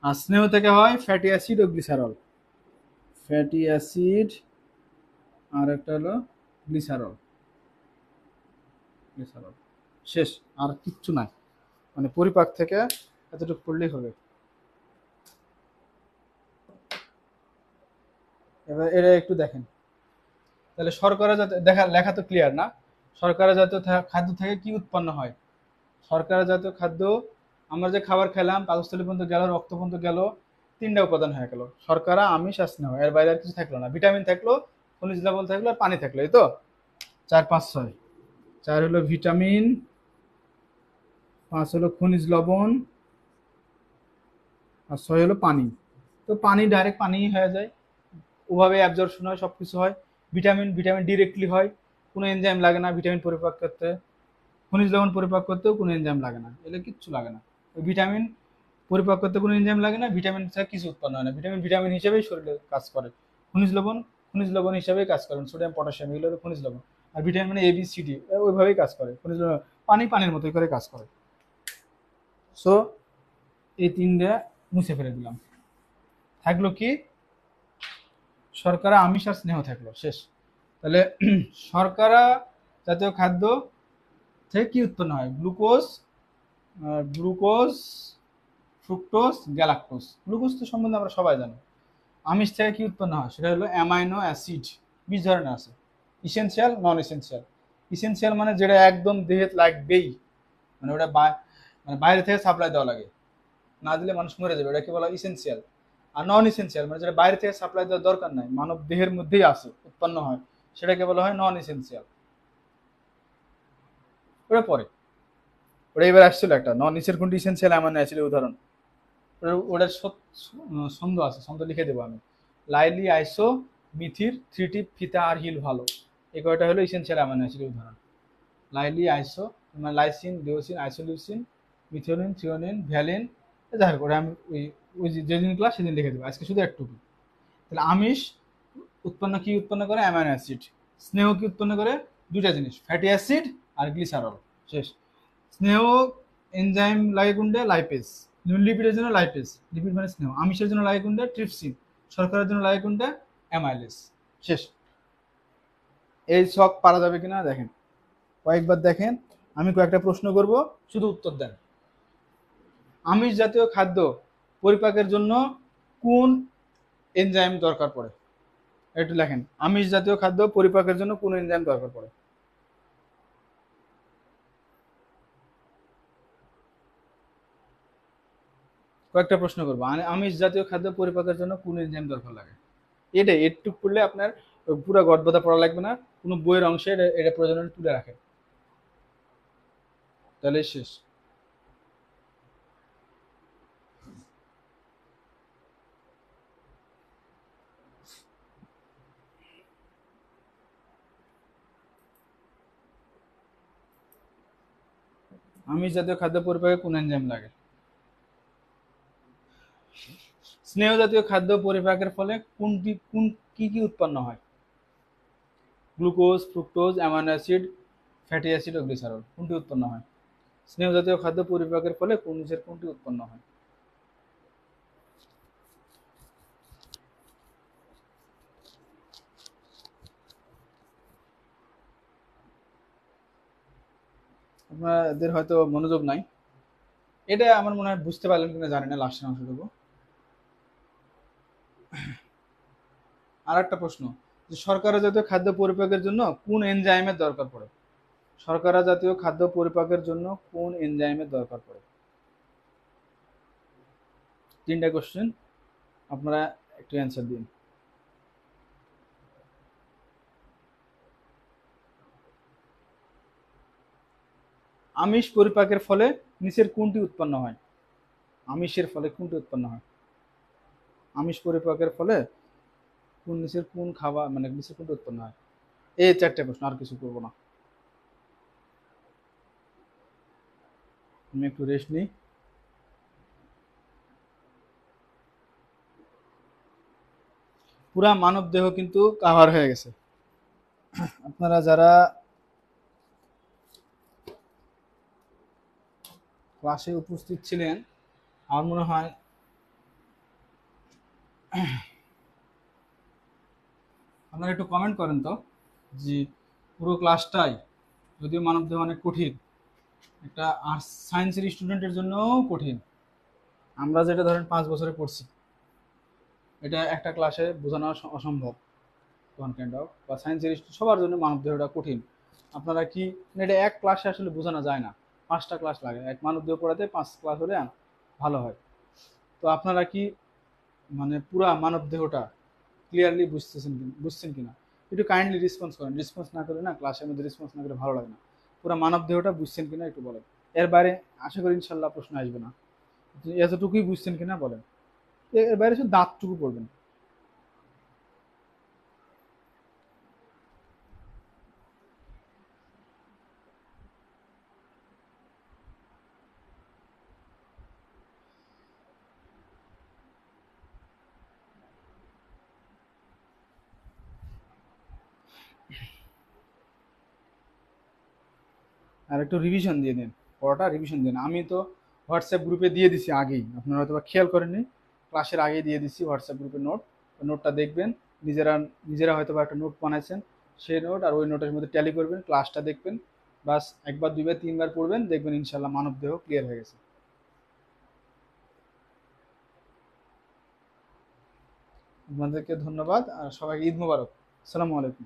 আর স্নেহ থেকে হয় ফ্যাটি অ্যাসিড ও গ্লিসারল। ফ্যাটি অ্যাসিড আর একটা হলো গ্লিসারল। শেষ। আর কিচ্ছু নাই, মানে পরিপাক থেকে এতটুকু পড়লেই হবে। এবার এটা একটু দেখেন, তাহলে শর্করা জাতীয় লেখা তো ক্লিয়ার না। শর্করা জাতীয় খাদ্য থেকে কি উৎপন্ন হয়? শর্করা জাতীয় খাদ্য, আমরা যে খাবার খেলাম পাকস্থলী পর্যন্ত গেল, রক্ত পর্যন্ত গেল, তিনটা উপাদান হয়ে গেল, শর্করা, আমিষ আর স্নেহ। এর বাইরে আর কিছু থাকলো না। ভিটামিন থাকলো, খনিজ লবণ থাকলো, আর পানি থাকলো, এই তো। 4, 5, 6। 4 হলো ভিটামিন, 5 হলো খনিজ লবণ, আর 6 হলো পানি। তো পানি ডাইরেক্ট পানি হয়ে যায়, ওভাবে অ্যাবজর্পশন হয়, সব কিছু হয়। ভিটামিন ডিরেক্টলি হয়, কোনো এনজাইম লাগে না ভিটামিন পরিপাক করতে। খনিজ লবণ পরিপাক করতেও কোনো এনজাইম লাগে না, এগুলো কিচ্ছু লাগে না। ওই ভিটামিন পরিপাক করতে কোনো এনজাইম লাগে না, ভিটামিন ছাড়া কিছু উৎপন্ন হয় না। ভিটামিন হিসেবেই শরীরে কাজ করে। খনিজ লবণ হিসেবেই কাজ করে, সোডিয়াম পটাশিয়াম এগুলো হলো খনিজ লবণ। আর ভিটামিন মানে ABCD ওইভাবেই কাজ করে। খনিজ লবণ পানির মতোই করে কাজ করে। সো এই তিনটা মুছে ফেলে দিলাম। থাকলো কি? শর্করা, আমিষ আর স্নেহ থাকলো, শেষ। তাহলে শর্করা জাতীয় খাদ্য থেকে কি উৎপন্ন হয়? Glucose, fructose, galactose. গ্লুকোজ তো সম্বন্ধে আমরা সবাই জানি। আমিষ থেকে কি উৎপন্ন হয়? সেটা হলো অ্যামাইনো অ্যাসিড। 20 ধরনের আছে, ইসেনশিয়াল, নন ইসেনশিয়াল। ইসেনশিয়াল মানে যেটা একদম দেহে লাগবেই, মানে ওটা মানে বাইরে থেকে সাপ্লাই দেওয়া লাগে, না দিলে মানুষ মরে যাবে, ওটাকে বলা ইসেনশিয়াল। আর নন ইসেনশিয়াল মানে যেটা বাইরে থেকে সাপ্লাই দেওয়ার দরকার নাই, মানব দেহের মধ্যেই আছে, উৎপন্ন হয়, সেটাকে বলা হয় নন ইসেনশিয়াল। ওটা পরে, ওটা এবার আসছিল একটা নন ইসের কোনটি ইসেনশিয়াল অ্যামাইনো অ্যাসিডের উদাহরণ। ওটার ছন্দ আছে, ছন্দ লিখে দেবো আমি। লাইলি, আইসো, মিথির, থ্রিটি, ফিতা আর হিল ভালো, এই কয়টা হলো ইসেনশিয়াল অ্যামাইনো অ্যাসিডের উদাহরণ। লাইলি, আইসো মানে lysine, leucine, isoleucine, methionine, threonine, valine. যাই হোক, ওটা আমি ওই যেদিন ক্লাস সেদিন লিখে দেবো, আজকে শুধু একটুকু। তাহলে আমিষ কি উৎপন্ন করে? Amino acid. স্নেহ কি উৎপন্ন করে? দুটা জিনিস, ফ্যাটি অ্যাসিড আর গ্লিসারল, শেষ। স্নেহ এনজাইম লাগে কোনটা? লাইপেজ। লিপিডের জন্য লাইপেজ, লিপিড মানে স্নেহ। আমিষের জন্য লাগে কোনটা? ট্রিপসিন। শর্করার জন্য লাগে কোনটা? অ্যামাইলেজ, শেষ। এই ছক পারা যাবে কিনা দেখেন, কয়েকবার দেখেন। আমি কয়েকটা প্রশ্ন করব, শুধু উত্তর দেন। আমিষ জাতীয় খাদ্য পরিপাকের জন্য কোন এনজাইম দরকার পড়ে? একটু লেখেন, আমিষ জাতীয় খাদ্য পরিপাকের জন্য কোন এনজাইম দরকার পড়ে? কয়েকটা প্রশ্ন করবো। আমিষ জাতীয় খাদ্য পরিপাকের জন্য কোন এনজাইম দরকার লাগে? এটাই, একটু পড়লে আপনার পুরো গদবাদা পড়া লাগবে না, কোনো বইয়ের অংশে এটা প্রয়োজন তুলে রাখেন, তাহলে শেষ। আমিষ জাতীয় খাদ্য পরিপাকে কোন এনজাইম লাগে? স্নেহ জাতীয় খাদ্য পরিপাকের ফলে কি কি উৎপন্ন হয়? Glucose, fructose, amino acid, fatty acid ও গ্লিসারল। কোনটি উৎপন্ন হয়? স্নেহ জাতীয় খাদ্য পরিপাকের ফলে কোনটি উৎপন্ন হয়? আপনাদের হয়তো মনোযোগ নাই, এটা আমার মনে হয় বুঝতে পারলেন কিনা জানি না, লাস্টের অংশটুকু। আর একটা প্রশ্ন, যে শর্করা জাতীয় খাদ্য পরিপাকের জন্য কোন এনজাইমের দরকার পড়ে? শর্করা জাতীয় খাদ্য পরিপাকের জন্য কোন এনজাইমের দরকার পড়ে? তিনটা কোশ্চেন, আপনারা একটু অ্যান্সার দিন। আমিষ পরিপাকের ফলে নিচের কোনটি উৎপন্ন হয়? আমিষের ফলে কোনটি উৎপন্ন হয়? আমিষ পরিপাকের ফলে নিচের কোন খাবার মানে নিচের কোনটি উৎপন্ন হয়? এই 4টে প্রশ্ন, আর কিছু করবো না। আমি একটু রেস্ট নিই। পুরা মানব দেহ কিন্তু কাভার হয়ে গেছে। আপনারা যারা ক্লাসে উপস্থিত ছিলেন, আমার মনে হয় আপনারা একটু কমেন্ট করেন তো, যে পুরো ক্লাসটাই, যদিও মানবদেহ অনেক কঠিন, একটা আর্টস সায়েন্সের স্টুডেন্টের জন্যও কঠিন, আমরা যেটা ধরেন 5 বছরে পড়ছি, এটা একটা ক্লাসে বোঝানো অসম্ভব। ওয়ান কাইন্ড অফ বা সায়েন্সের সবার জন্য মানবদেহটা কঠিন। আপনারা কি, মানে এটা এক ক্লাসে আসলে বোঝানো যায় না, 5টা ক্লাস লাগে। এক মানবদেহ পড়াতে 5 ক্লাস হলে ভালো হয়। তো আপনারা কি মানে পুরা মানবদেহটা ক্লিয়ারলি বুঝছেন কিনা একটু কাইন্ডলি রেসপন্স করেন। রেসপন্স না করে না, ক্লাসের মধ্যে রেসপন্স না করে ভালো লাগে না। পুরা মানবদেহটা বুঝছেন কিনা একটু বলেন। এর বাইরে আশা করি ইনশাল্লাহ প্রশ্ন আসবে না। এতটুকুই বুঝছেন কিনা বলেন। এর বাইরে শুধু দাঁতটুকু পড়বেন। আর একটু রিভিশন দিয়ে দিন, পড়াটা রিভিশন দিন। আমি তো হোয়াটসঅ্যাপ গ্রুপে দিয়ে দিছি আগেই, আপনারা হয়তো বা খেয়াল করেননি। ক্লাসের আগেই দিয়ে দিচ্ছি হোয়াটসঅ্যাপ গ্রুপে নোট। ওই নোটটা দেখবেন। নিজেরা নিজেরা হয়তো বা একটা নোট বানাইছেন, সেই নোট আর ওই নোটের মধ্যে ট্যালি করবেন, ক্লাসটা দেখবেন। বাস একবার দুইবার তিনবার পড়বেন, দেখবেন ইনশাল্লাহ মানবদেহ ক্লিয়ার হয়ে গেছে। আপনাদেরকে ধন্যবাদ আর সবাইকে ঈদ মোবারক। আসসালামু আলাইকুম।